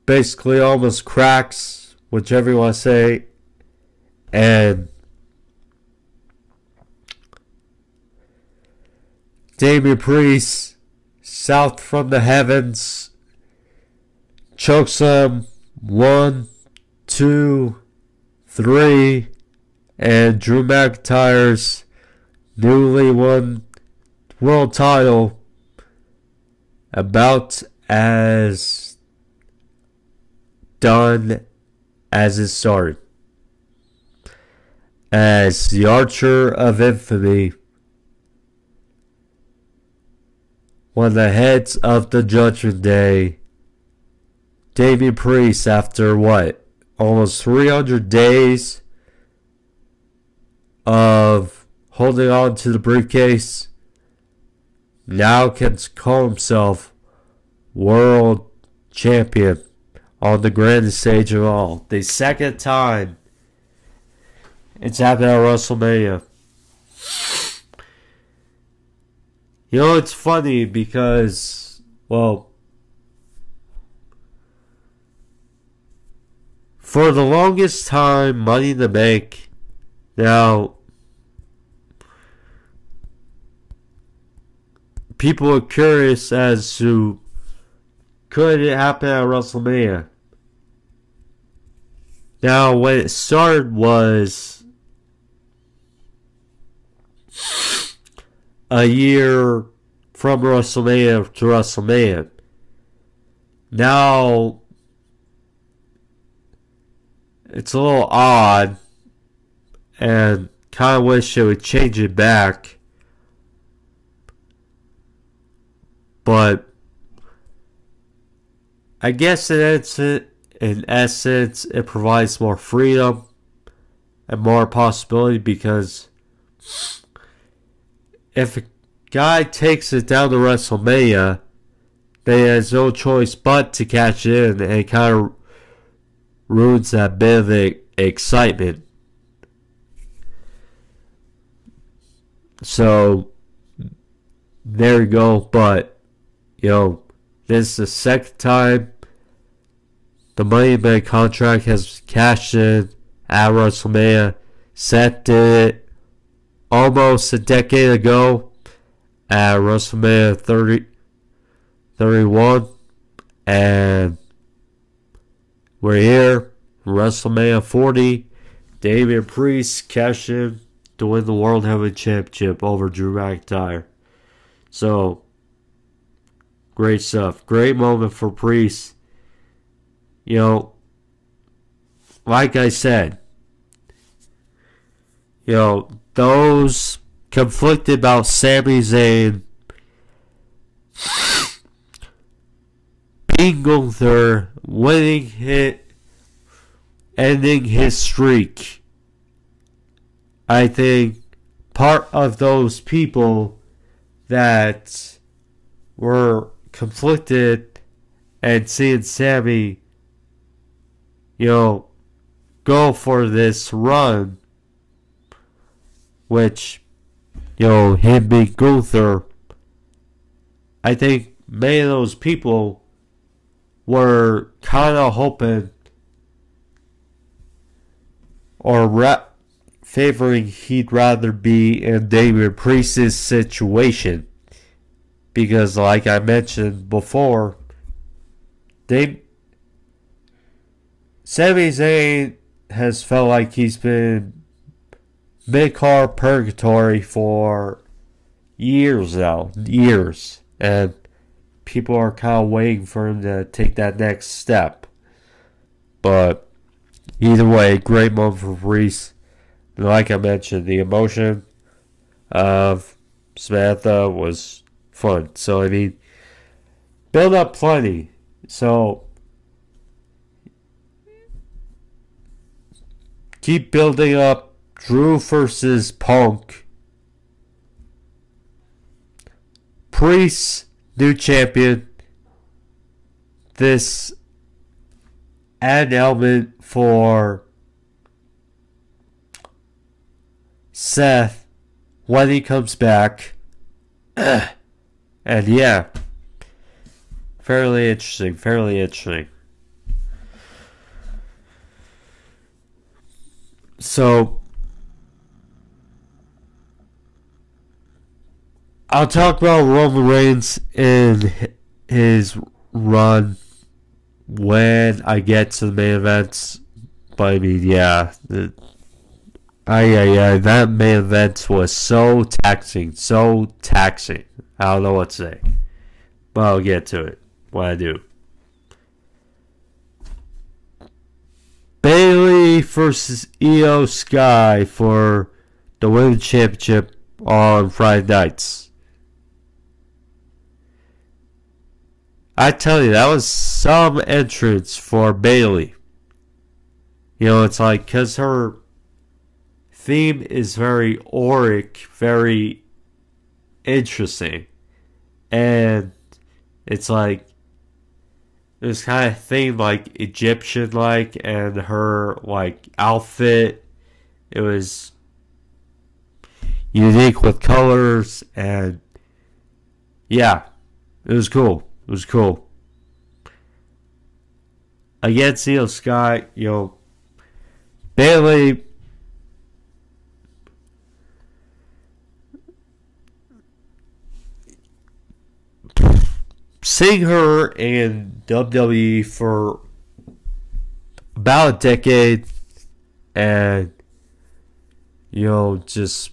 basically almost cracks, whichever you want to say, and Damian Priest, south from the heavens, chokes him 1, 2, 3, and Drew McIntyre's newly won world title about as done as it started. As the Archer of Infamy, one of the heads of the Judgment Day, Damian Priest, after almost 300 days of holding on to the briefcase, now can call himself world champion on the grandest stage of all. The second time it's happened at WrestleMania. It's funny because, for the longest time, Money in the Bank, now, people are curious as to, could it happen at WrestleMania? Now, when it started was a year from WrestleMania to WrestleMania. Now, it's a little odd, and kind of wish they would change it back. But I guess in essence, it provides more freedom and more possibility, because if a guy takes it down to WrestleMania, then he has no choice but to catch it in, and it kind of ruins that bit of excitement. So, there you go. But, this is the second time the Money in the Bank contract has cashed in at WrestleMania. Seth did it almost a decade ago at WrestleMania 31. And we're here, WrestleMania 40. Damian Priest cashed in to win the World Heavyweight Championship over Drew McIntyre. So, great stuff. Great moment for Priest. Like I said, those conflicted about Sami Zayn beating Gunther, ending his streak I think part of those people that were conflicted and seeing Sami, go for this run, which, him being Gunther, I think many of those people were kind of hoping or favoring he'd rather be in Damien Priest's situation. Because like I mentioned before, Sami Zayn has felt like he's been mid-card purgatory for years now. Years. And people are kind of waiting for him to take that next step. But either way, great moment for Priest. Like I mentioned, the emotion of Samantha was fun. So, I mean, build up plenty. So, keep building up Drew versus Punk. Priest, new champion. This add element for Seth when he comes back. And yeah, fairly interesting. So, I'll talk about Roman Reigns in his run when I get to the main events. But I mean, yeah, that main event was so taxing. I don't know what to say, but I'll get to it when I do. Bayley versus Io Sky for the Women's Championship on Friday nights. I tell you, that was some entrance for Bayley. It's like, because her theme is very auric, very interesting. And it's like, it was kind of themed like Egyptian-like, and her like outfit, it was unique with colors, and yeah, it was cool. Against Io Sky, Bayley seeing her in WWE for about a decade, and just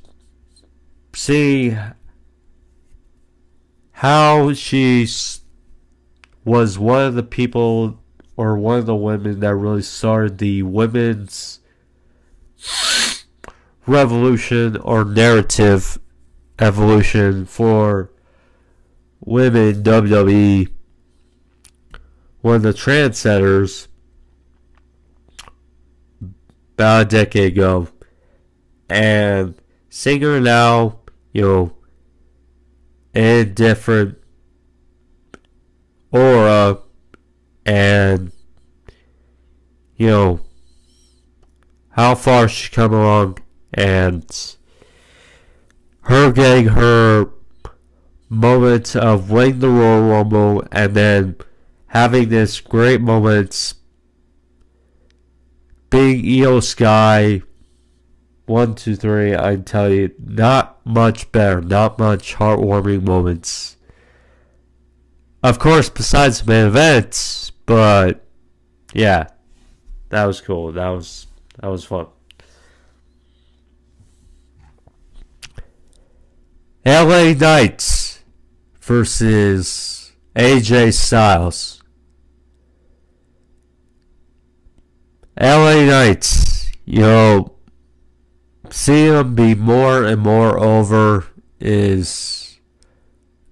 see how she was one of the people, or one of the women that really started the women's revolution or narrative evolution for women in WWE. One of the trendsetters about a decade ago. And seeing her now, in different aura, and how far she's come along, and her getting her moment of winning the Royal Rumble, and then having this great moment being Io Sky. 1, 2, 3, I tell you, not much better, not much heartwarming moments. Of course, besides the main events, but yeah, that was cool. That was fun. LA Knights versus AJ Styles. LA Knights, seeing them be more and more over is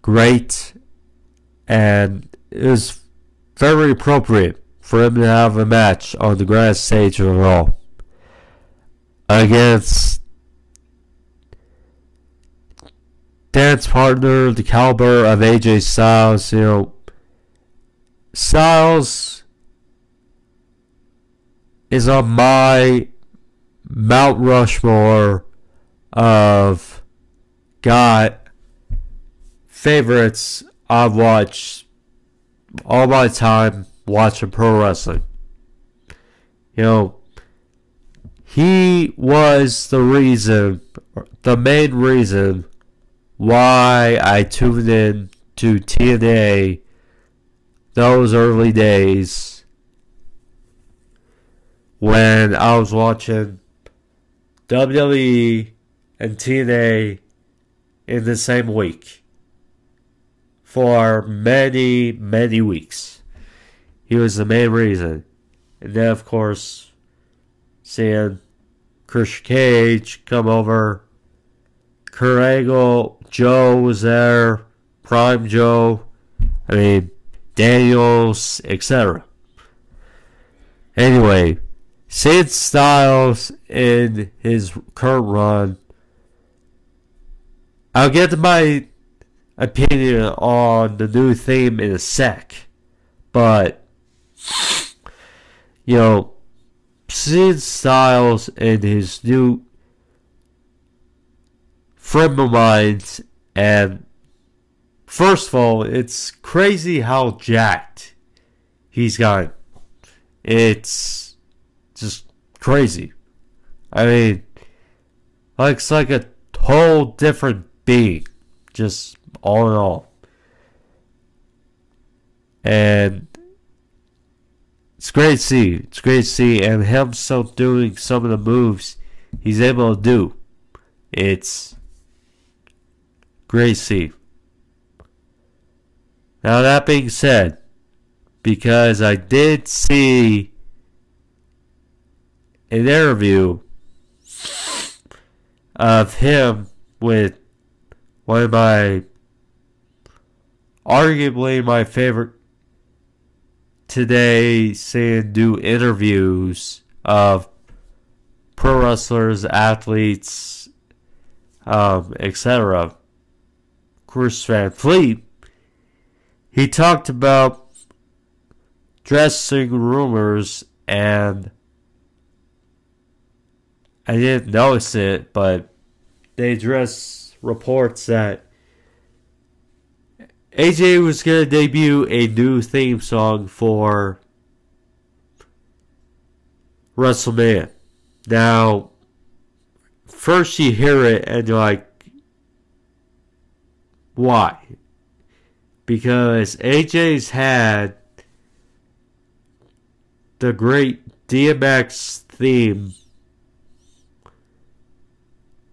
great, and it was very appropriate for him to have a match on the grand stage of Raw against dance partner, the caliber of AJ Styles. You know, Styles is on my Mount Rushmore of favorites I've watched all my time watching pro wrestling. You know, he was the main reason why I tuned in to TNA those early days when I was watching WWE and TNA in the same week for many, many weeks. He was the main reason. And then, of course, seeing Christian Cage come over, Kurt Angle, Joe was there, Prime Joe, I mean, Daniels, etc. Anyway, seeing Styles in his current run, I'll get to my opinion on the new theme in a sec. But, you know, seeing Styles in his new frame of mind, and first of all, it's crazy how jacked he's gotten. It's just crazy. I mean, it's like a whole different being, just all in all. And it's great to see. It's great to see. And him still doing some of the moves he's able to do. It's great to see. Now, that being said, because I did see an interview of him with one of arguably my favorite today, saying do interviews of pro wrestlers, athletes, etc. Chris Van Fleet. He talked about dressing rumors, and I didn't notice it, but they addressed reports that AJ was going to debut a new theme song for WrestleMania. Now, first you hear it and you're like, why? Because AJ's had the great DMX theme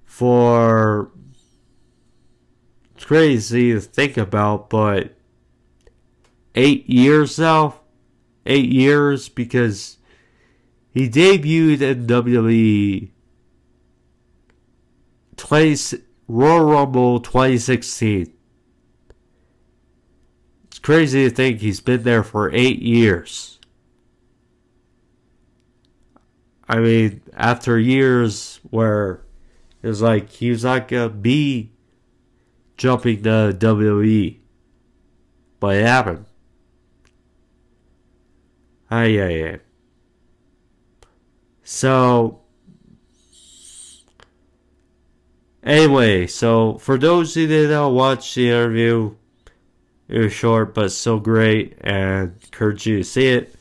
for, it's crazy to think about, but 8 years now? 8 years, because he debuted in WWE Royal Rumble 2016. It's crazy to think he's been there for 8 years. I mean, after years where it was like he was not going to be jumping to WWE. But it happened. Ay. So, anyway, so for those who didn't watch the interview, it was short but so great, and encourage you to see it.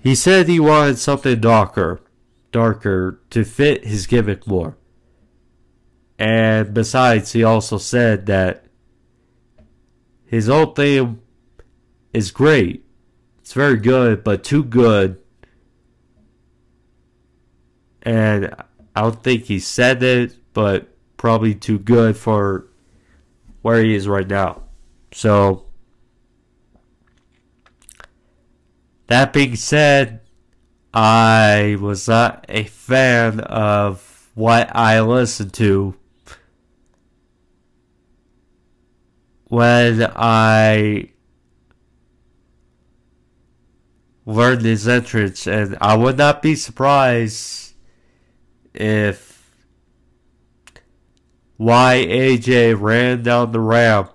He said he wanted something darker to fit his gimmick more. And besides, he also said that his old theme is great. It's very good, but too good. And I don't think he said it, but probably too good for where he is right now. So, that being said, I was not a fan of what I listened to when I learned his entrance, and I would not be surprised if why AJ ran down the ramp,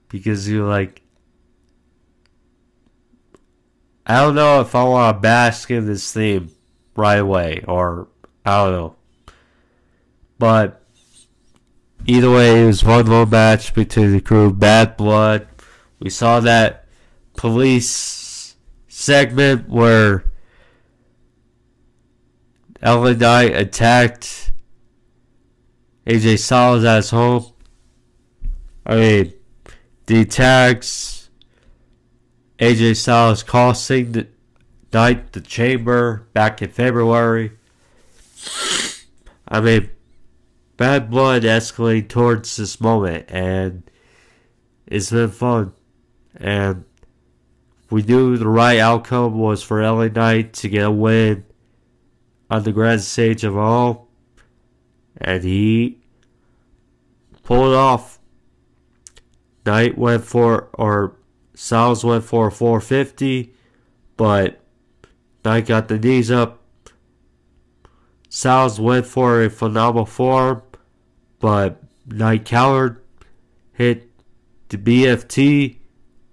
because you're like, I don't know if I want to bask in this theme right away, or I don't know. But either way, it was one more match between the crew. Bad blood. We saw that police segment where LA Knight attacked AJ Styles at his home. I mean, the attacks AJ Styles costing the Knight the chamber back in February. I mean, bad blood escalating towards this moment, and it's been fun. And we knew the right outcome was for LA Knight to get a win on the grand stage of all, and he pulled it off. Knight went for, or Styles went for a 450, but Knight got the knees up. Styles went for a phenomenal form, but Knight countered, hit the BFT,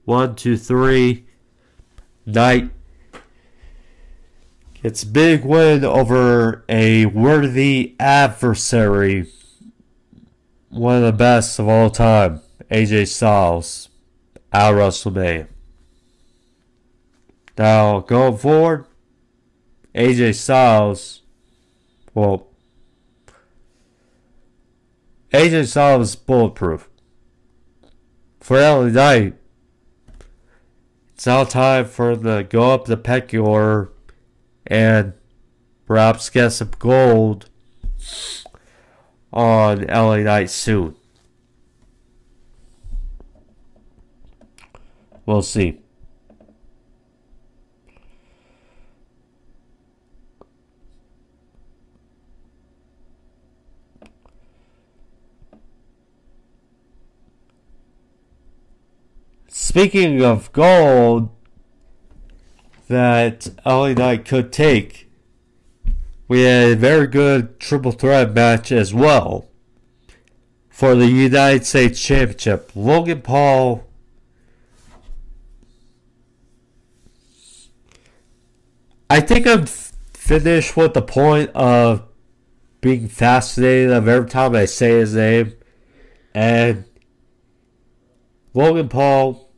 1, 2, 3. Knight gets a big win over a worthy adversary, one of the best of all time, AJ Styles, at WrestleMania. Now, going forward, AJ Styles, well, AJ Styles is bulletproof. For LA Knight, it's now time for him to go up the pecking order and perhaps get some gold on LA Knight soon. We'll see. Speaking of gold that LA Knight could take, we had a very good triple threat match as well for the United States Championship. Logan Paul I think I'm finished with the point of being fascinated of every time I say his name. And Logan Paul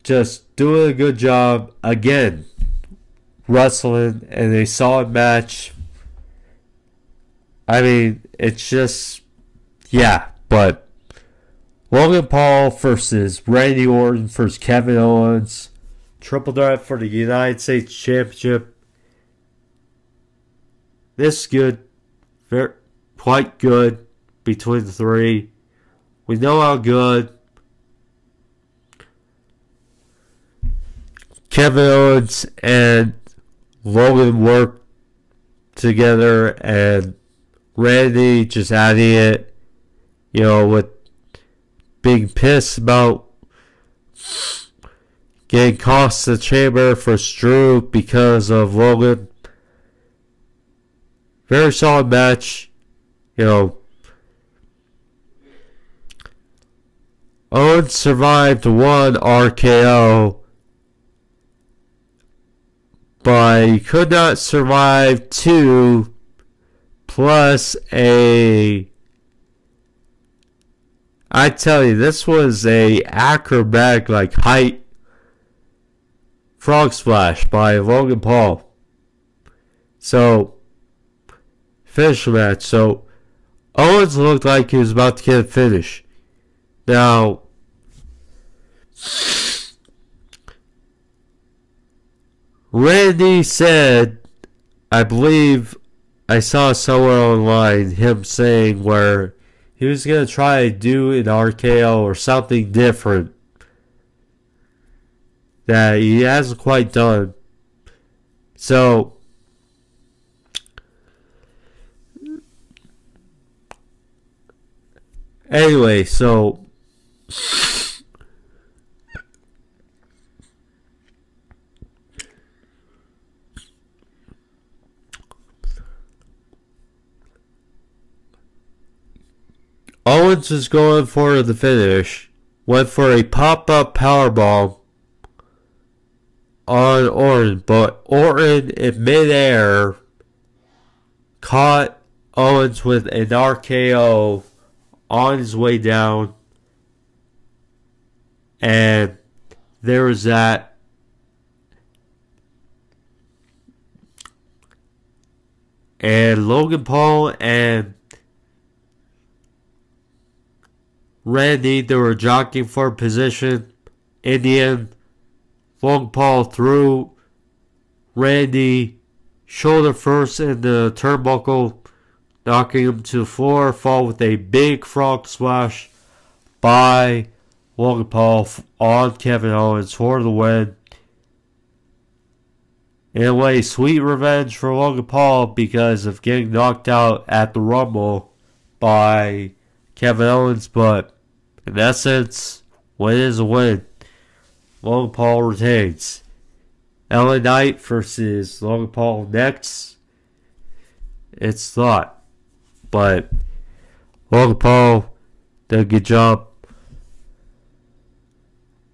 just doing a good job again wrestling in a solid match. I mean, it's just, yeah, but Logan Paul versus Randy Orton versus Kevin Owens, triple threat for the United States Championship. This is good, very quite good between the three. We know how good Kevin Owens and Logan work together, and Randy just adding it, you know, with being pissed about getting cost to the chamber for Drew because of Logan. Very solid match, you know. Owens survived one RKO, but he could not survive two, plus a... I tell you, this was a acrobatic, like, height frog splash by Logan Paul. So, finish the match. So, Owens looked like he was about to get a finish. Now, Randy said, I believe I saw somewhere online him saying where he was going to try to do an RKO or something different that he hasn't quite done. So, anyway, so Owens was going for the finish, went for a pop-up powerbomb on Orton, but Orton in midair caught Owens with an RKO on his way down, and there was that. And Logan Paul and Randy, they were jockeying for position. In the end, Logan Paul threw Randy shoulder first in the turnbuckle, knocking him to the floor, followed with a big frog splash by Logan Paul on Kevin Owens for the win. In a way, sweet revenge for Logan Paul because of getting knocked out at the Rumble by Kevin Owens, but in essence, win is a win. Logan Paul retains. LA Knight versus Logan Paul next. It's thought, but Logan Paul did a good job.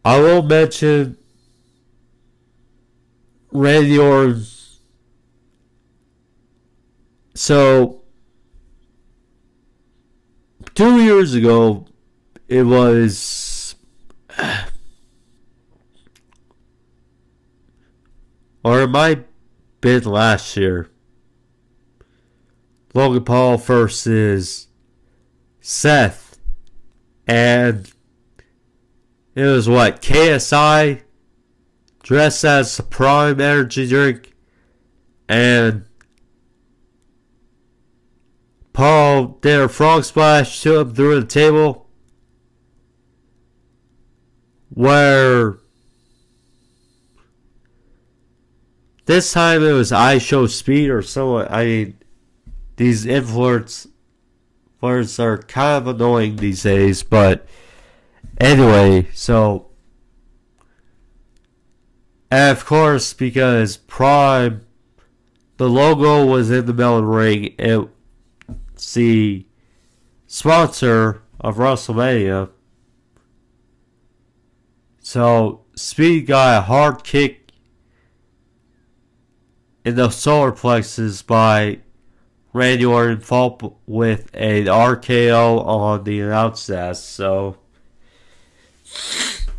I will mention Randy Orton. So 2 years ago, it was, or it might have been last year, Logan Paul versus Seth, and it was what, KSI dressed as a Prime energy drink, and Paul did a frog splash to him through the table, where this time it was I Show Speed or someone. I mean, these influencers are kind of annoying these days, but anyway, so, and of course, because Prime, the logo was in the middle of the ring, it's the sponsor of WrestleMania. So, Speed got a hard kick in the solar plexus by Randy Orton, followed with an RKO on the announce desk. So,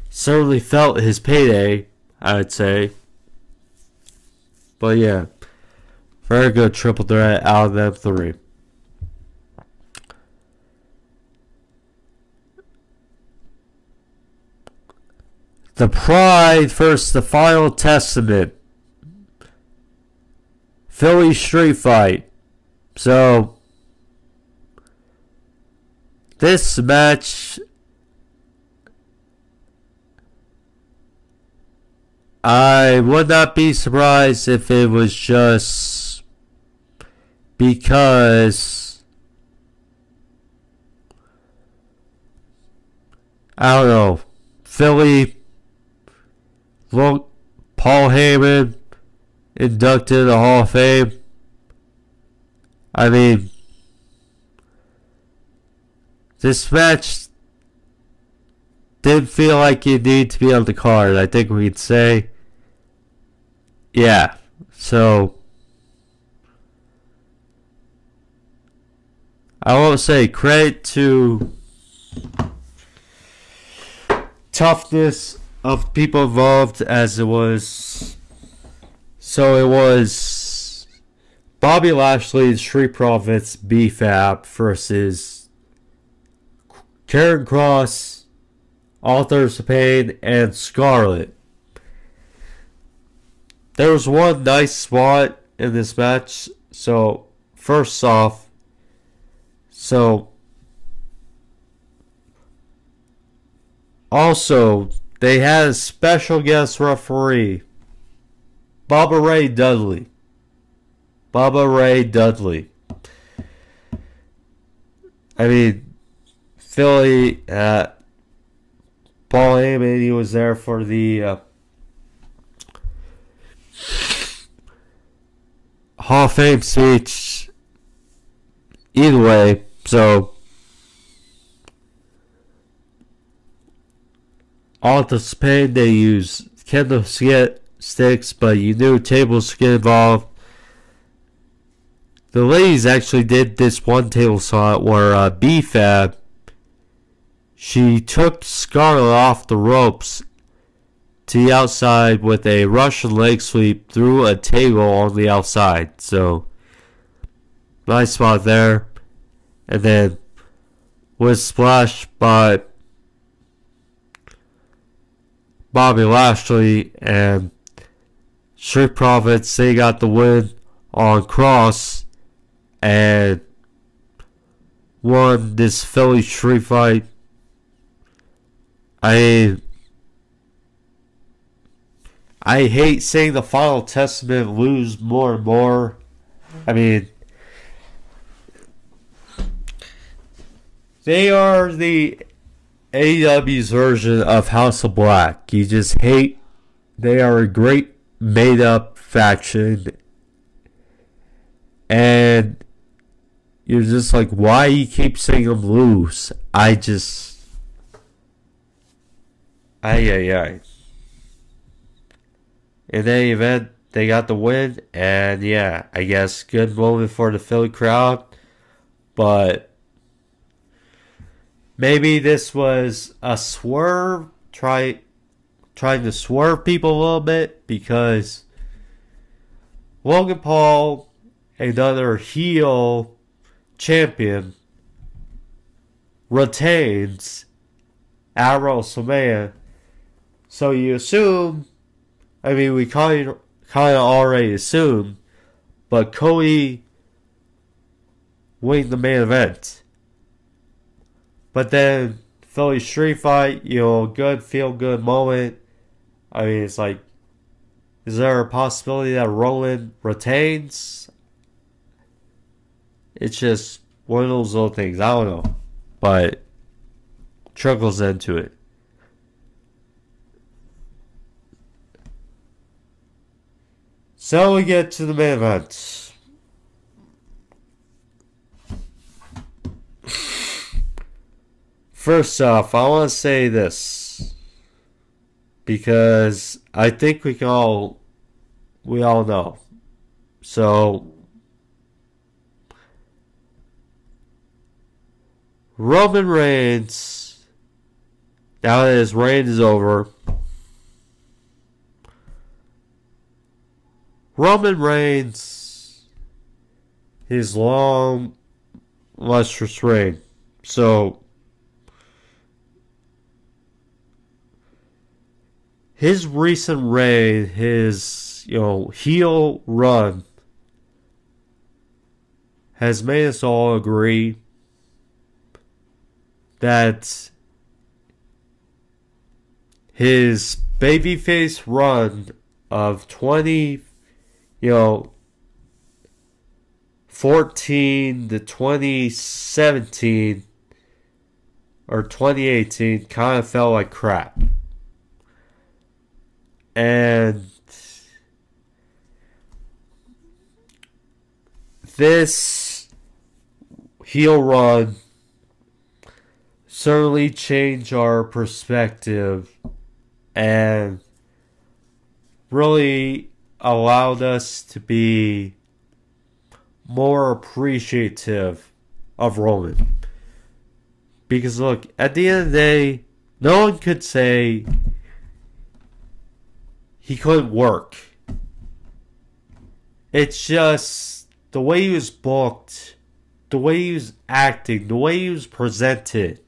certainly felt his payday, I would say. But yeah, very good triple threat out of them three. The Pride versus the Final Testament. Philly Street Fight. So, this match, I would not be surprised if it was just because, I don't know, Philly, Paul Heyman inducted in the Hall of Fame. I mean, this match didn't feel like you need to be on the card. I think we'd say, yeah. So, I won't say credit to toughness of people involved as it was. So it was Bobby Lashley and Street Profits BFAP versus Karen Cross, Authors of Pain, and Scarlett. There was one nice spot in this match. So, first off, also, they had a special guest referee, Bubba Ray Dudley. I mean, Philly, Paul Heyman, he was there for the Hall of Fame speech. Either way, so all the Spain they use candlesticks, but you knew tables get involved. The ladies actually did this one table saw where B-Fab, she took Scarlett off the ropes to the outside with a Russian leg sweep through a table on the outside. So, nice spot there. And then with Splash by Bobby Lashley and Street Profits, they got the win on Cross and won this Philly street fight. I hate seeing the Final Testament lose more and more. I mean, they are the AEW's version of House of Black. You just hate. They are a great made-up faction. And you're just like, why you keep seeing them lose? In any event, they got the win, and yeah, I guess good moment for the Philly crowd, but maybe this was a swerve, trying to swerve people a little bit, because Logan Paul, another heel champion, retains at WrestleMania. So you assume, I mean, we kind of already assumed, but Cody winning the main event. But then Philly street fight, good feel-good moment. I mean, it's like, is there a possibility that Roman retains? It's just one of those little things. I don't know. But trickles into it. So we get to the main event. First off, I want to say this, because I think we all know. So, Roman Reigns, now that his reign is over, Roman Reigns, his long, lustrous reign. So, his recent reign, his, heel run, has made us all agree that his babyface run of 14 to 2017 or 2018 kind of felt like crap. And this heel run certainly changed our perspective and really allowed us to be more appreciative of Roman. Because look, at the end of the day, no one could say he couldn't work. It's just the way he was booked, the way he was acting, the way he was presented,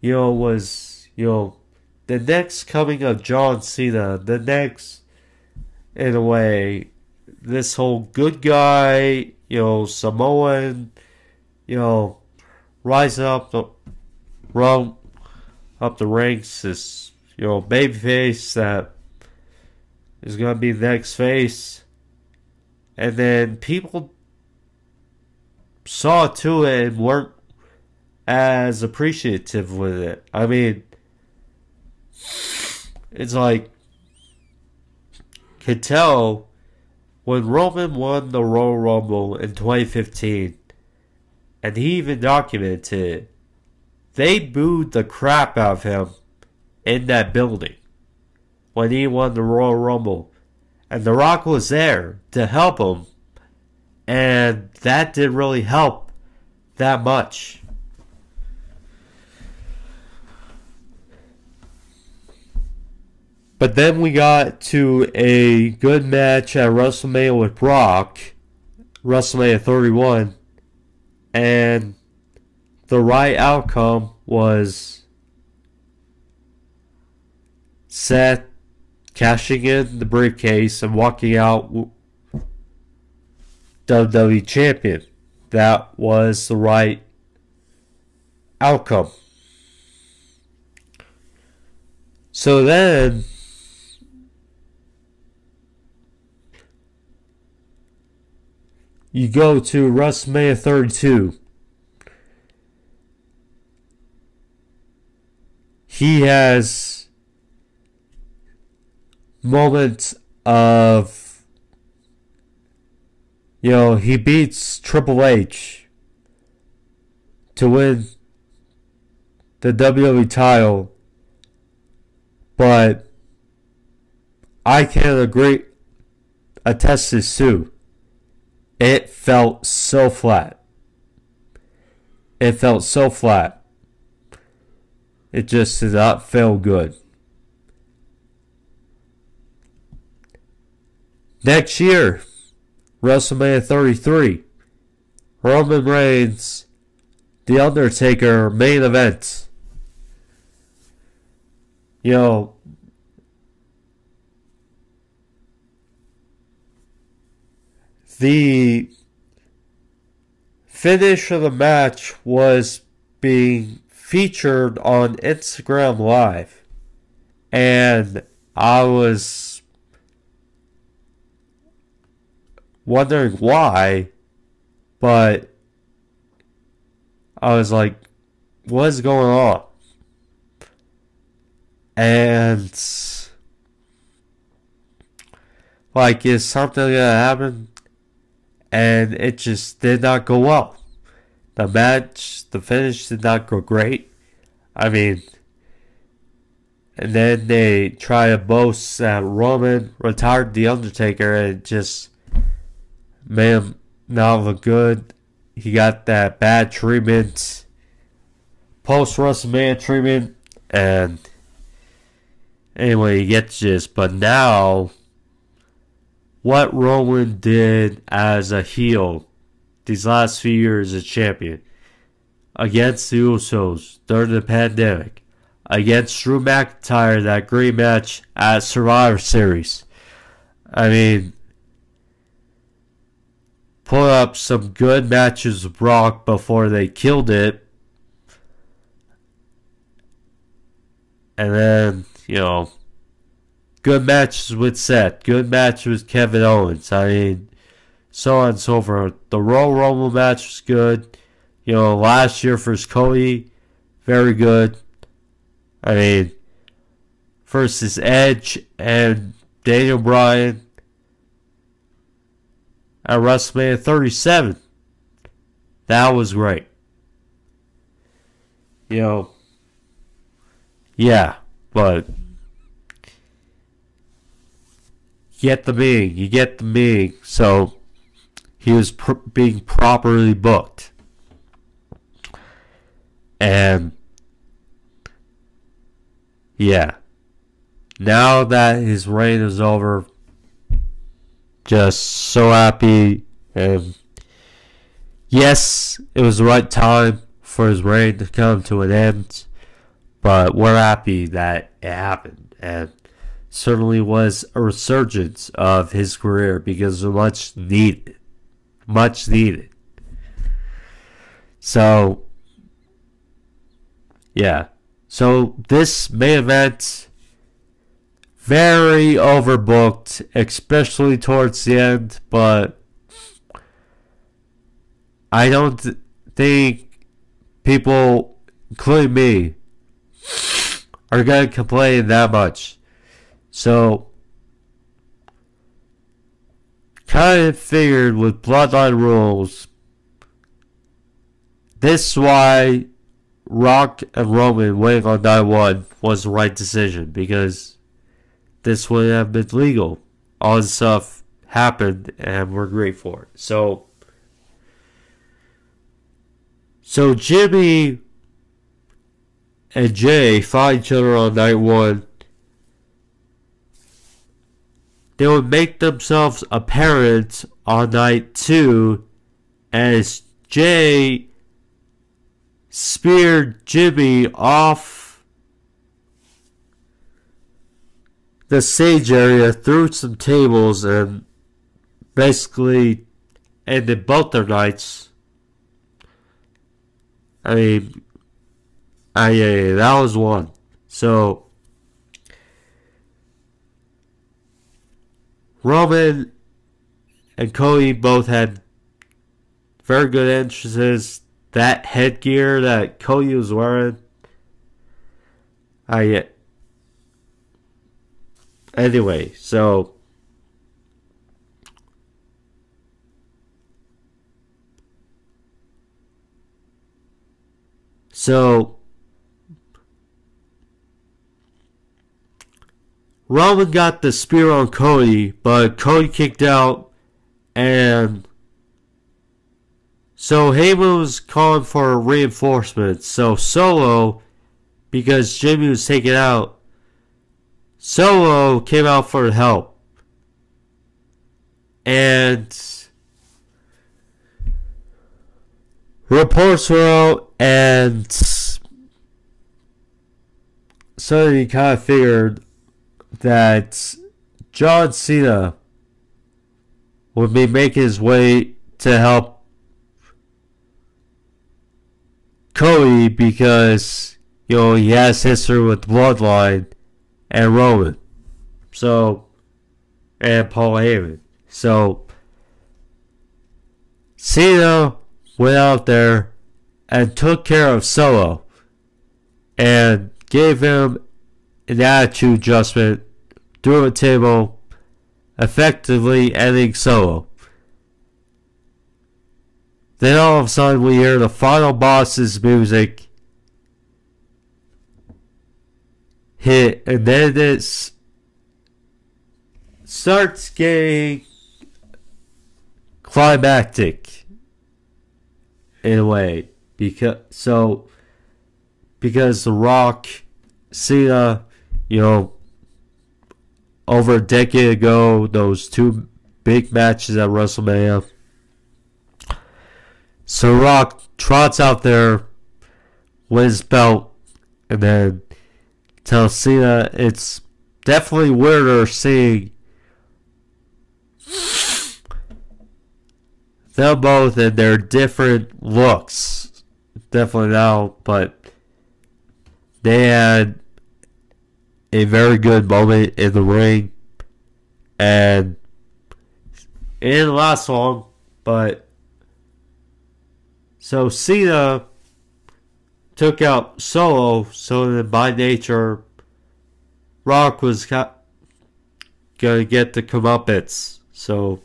was, the next coming of John Cena, the next, in a way, this whole good guy, Samoan, rising up the ranks, this, babyface that is going to be the next face. And then people saw to it and weren't as appreciative with it. I mean, it's like, could tell when Roman won the Royal Rumble in 2015, and he even documented it, they booed the crap out of him in that building when he won the Royal Rumble. And The Rock was there to help him. And that didn't really help that much. But then we got to a good match at WrestleMania with Rock, WrestleMania 31, and the right outcome was Seth cashing in the briefcase and walking out WWE Champion. That was the right outcome. So then you go to WrestleMania 32. He has moments of, he beats Triple H to win the WWE title, but I can attest this too. It felt so flat. It felt so flat. It just did not feel good. Next year, WrestleMania 33, Roman Reigns, The Undertaker main event. The finish of the match was being featured on Instagram Live, and I was wondering why, but I was like, what is going on? And is something gonna happen? And it just did not go well. The finish did not go great. And then they try to boast that Roman retired The Undertaker, and it just made him not look good. He got that bad treatment, post-WrestleMania treatment, and anyway, you get this. But now, what Roman did as a heel these last few years as champion, against the Usos during the pandemic, against Drew McIntyre, that great match at Survivor Series. Put up some good matches with Brock before they killed it. And then, good matches with Seth, good matches with Kevin Owens. So on and so forth. The Royal Rumble match was good. Last year for Cody, very good. Versus Edge and Daniel Bryan at WrestleMania 37. That was great. Yeah, but you get the meaning. So he was being properly booked. And yeah, now that his reign is over, just so happy. And yes, it was the right time for his reign to come to an end, but we're happy that it happened, and certainly was a resurgence of his career because it was much needed. So yeah, so this main event, very overbooked, especially towards the end, but I don't think people, including me, are going to complain that much. So, kind of figured with Bloodline rules, this is why Rock and Roman winning on night one was the right decision because this wouldn't have been legal. All this stuff happened and we're great for it. So Jimmy and Jay fought each other on night one. They would make themselves apparent on night two as Jay speared Jimmy off the stage area through some tables and basically ended both their nights. Yeah, that was one. So Roman and Cody both had very good entrances. That headgear that Cody was wearing. Anyway, so Roman got the spear on Cody, but Cody kicked out, and so Heyman was calling for reinforcements. So Solo, because Jimmy was taken out, Solo came out for help. And reports were out, and so he kind of figured that John Cena would be making his way to help Cody because, he has history with the Bloodline and Roman. And Paul Heyman. So, Cena went out there and took care of Solo and gave him an attitude adjustment through a table, effectively ending Solo. Then all of a sudden we hear the final boss's music hit, and then it starts getting climactic in a way, because The Rock, Cena, over a decade ago, those two big matches at WrestleMania. So Rock trots out there, wins belt, and then tells Cena it's definitely weirder seeing them both in their different looks. Definitely now, but they had a very good moment in the ring, and it didn't last long, but so Cena took out Solo, so then by nature, Rock was gonna get the comeuppance. So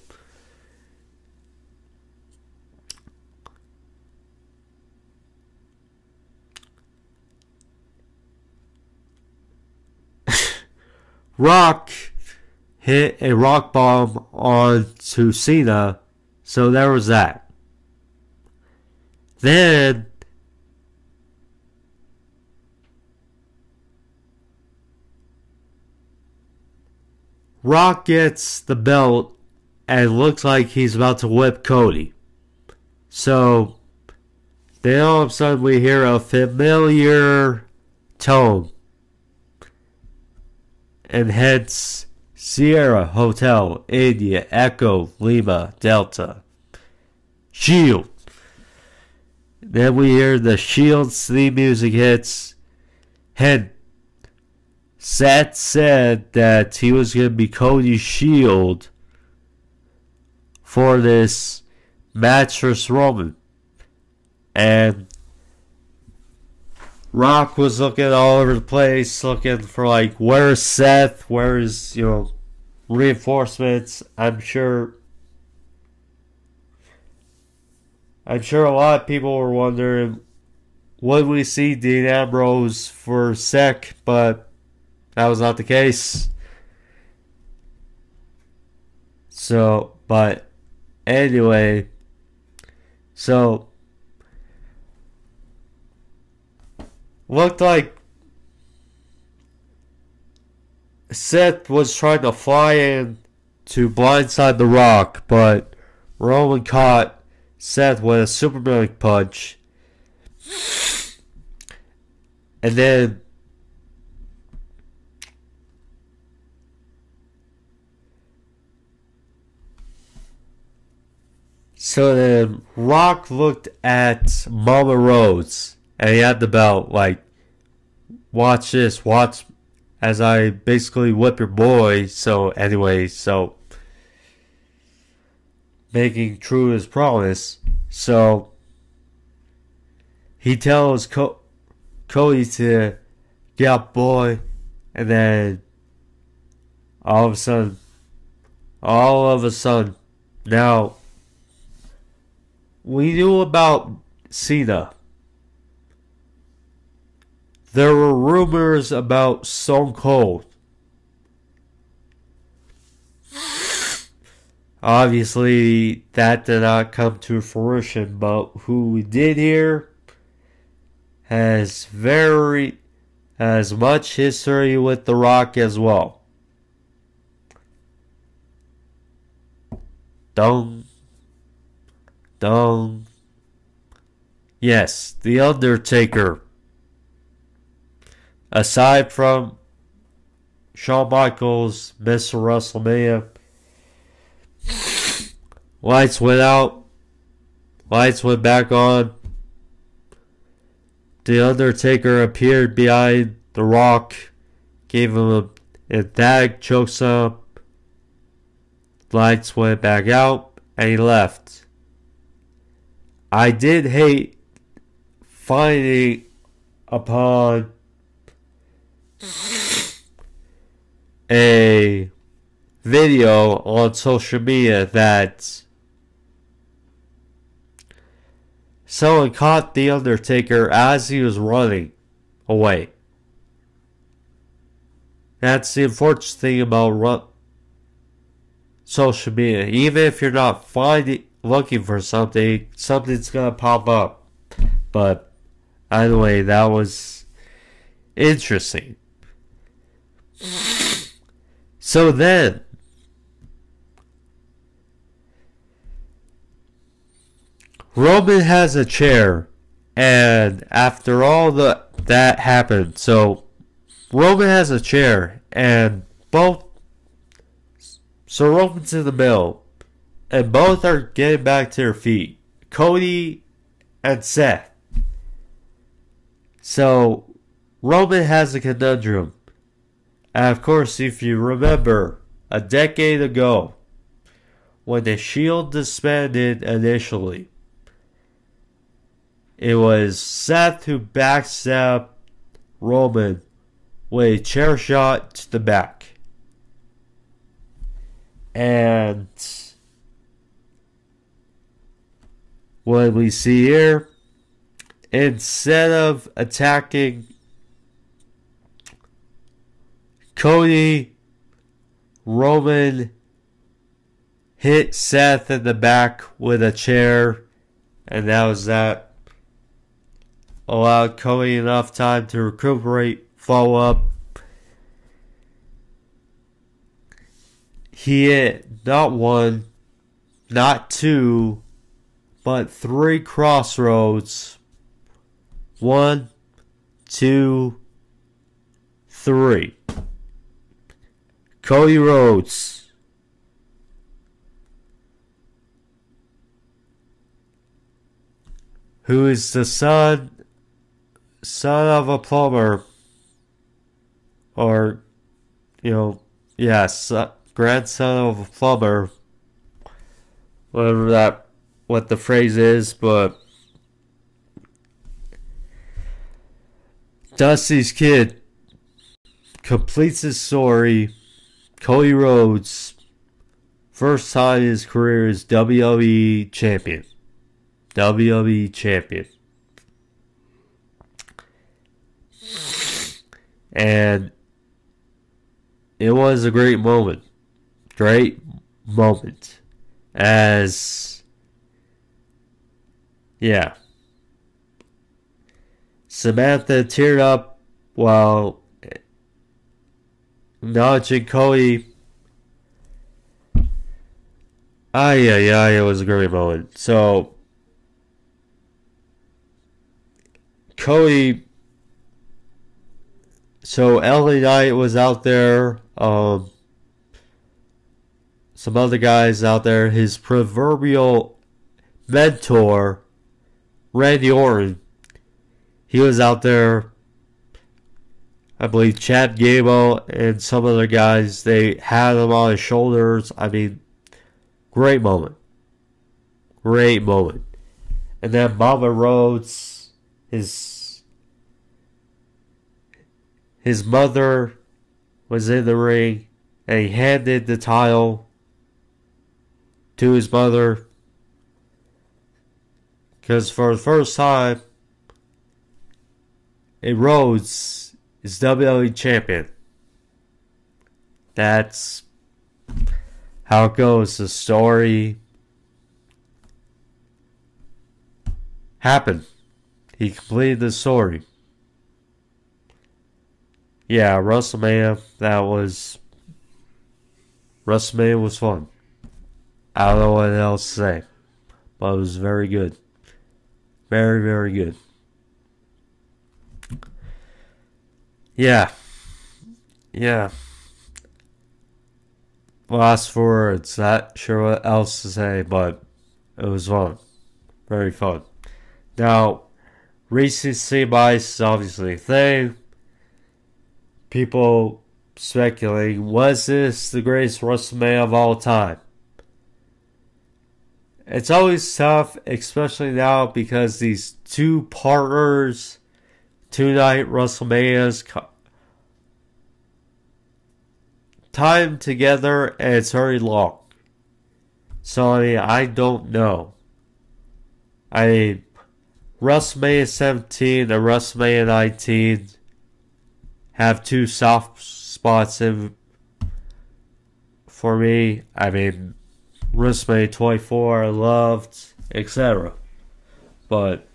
Rock hit a rock bomb onto Cena, so there was that. Then Rock gets the belt and looks like he's about to whip Cody. So then all of a sudden we hear a familiar tone, and hence Sierra Hotel India Echo Lima Delta Shield. Then we hear the Shield theme music hits. And Seth said that he was going to be Cody's Shield for this match versus Roman. And Rock was looking all over the place, looking for where's Seth? Where's, reinforcements? I'm sure a lot of people were wondering would we see Dean Ambrose for a sec, but that was not the case. So, but anyway, so looked like Seth was trying to fly in to blindside The Rock, but Roman caught Seth with a Superman punch. And then Rock looked at Mama Rose and he had the belt, like, watch this, watch as I basically whip your boy. So anyway, so making true his promise. So he tells Cody to get up, boy, and then all of a sudden, now we knew about Cena. There were rumors about Stone Cold. Obviously, that did not come to fruition, but who we did hear has much history with The Rock as well. Dong. Yes, The Undertaker. Aside from Shawn Michaels, Mr. WrestleMania, lights went out, lights went back on. The Undertaker appeared behind The Rock, gave him a emphatic chokeslam. Lights went back out, and he left. I did hate finding upon a video on social media that someone caught The Undertaker as he was running away. That's the unfortunate thing about social media. Even if you're not looking for something, something's gonna pop up. But anyway, that was interesting. So then, Roman has a chair, and after all that happened, so Roman has a chair, and Roman's in the middle, and both are getting back to their feet. Cody and Seth. So Roman has a conundrum. And of course, if you remember, a decade ago, when the Shield disbanded initially, it was Seth who backstabbed Roman with a chair shot to the back. And what we see here, instead of attacking Cody, Roman hit Seth in the back with a chair, and that was that. Allowed Cody enough time to recuperate, follow up. He hit not one, not two, but 3 crossroads. 1, 2, 3. Cody Rhodes. Who is the son of a plumber, or, grandson of a plumber, what the phrase is, but Dusty's kid completes his story. Cody Rhodes, first time in his career, is WWE champion. WWE champion. And it was a great moment. Great moment. As, yeah. Samantha teared up while acknowledging Cody. It was a great moment. So, Cody, so LA Knight was out there, some other guys out there, his proverbial mentor, Randy Orton, he was out there. I believe Chad Gable and some other guys, they had him on his shoulders. I mean, great moment. Great moment. And then Mama Rhodes, his mother was in the ring, and he handed the title to his mother. Because for the first time, a Rhodes is WWE champion. That's how it goes. The story happened. He completed the story. Yeah, WrestleMania was fun. I don't know what else to say, but it was very good. Very, very good. Yeah. Last words. Not sure what else to say, but it was fun. Very fun. Now, recency bias is obviously a thing. People speculating, was this the greatest WrestleMania of all time? It's always tough, especially now, because these two partners, two-night WrestleManias, time together, and it's very long. So, I mean, I don't know. I mean, WrestleMania 17 and WrestleMania 19 have two soft spots in for me. I mean, WrestleMania 24 I loved, etc. But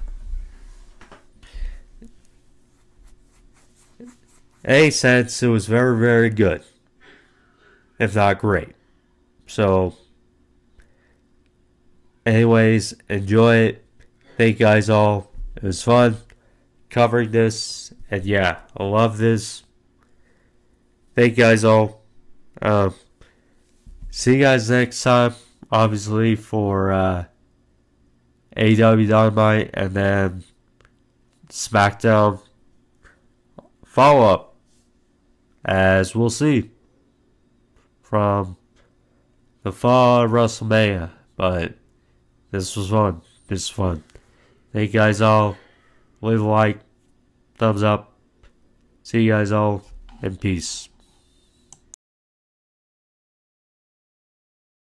in any sense, it was very, very good, if not great. So, anyways, enjoy it. Thank you guys all. It was fun covering this. And yeah, I love this. Thank you guys all. See you guys next time. Obviously for AEW Dynamite and then Smackdown follow-up. As we'll see from the fall of WrestleMania. But this was fun. Thank you guys all. Leave a like. Thumbs up. See you guys all. And peace.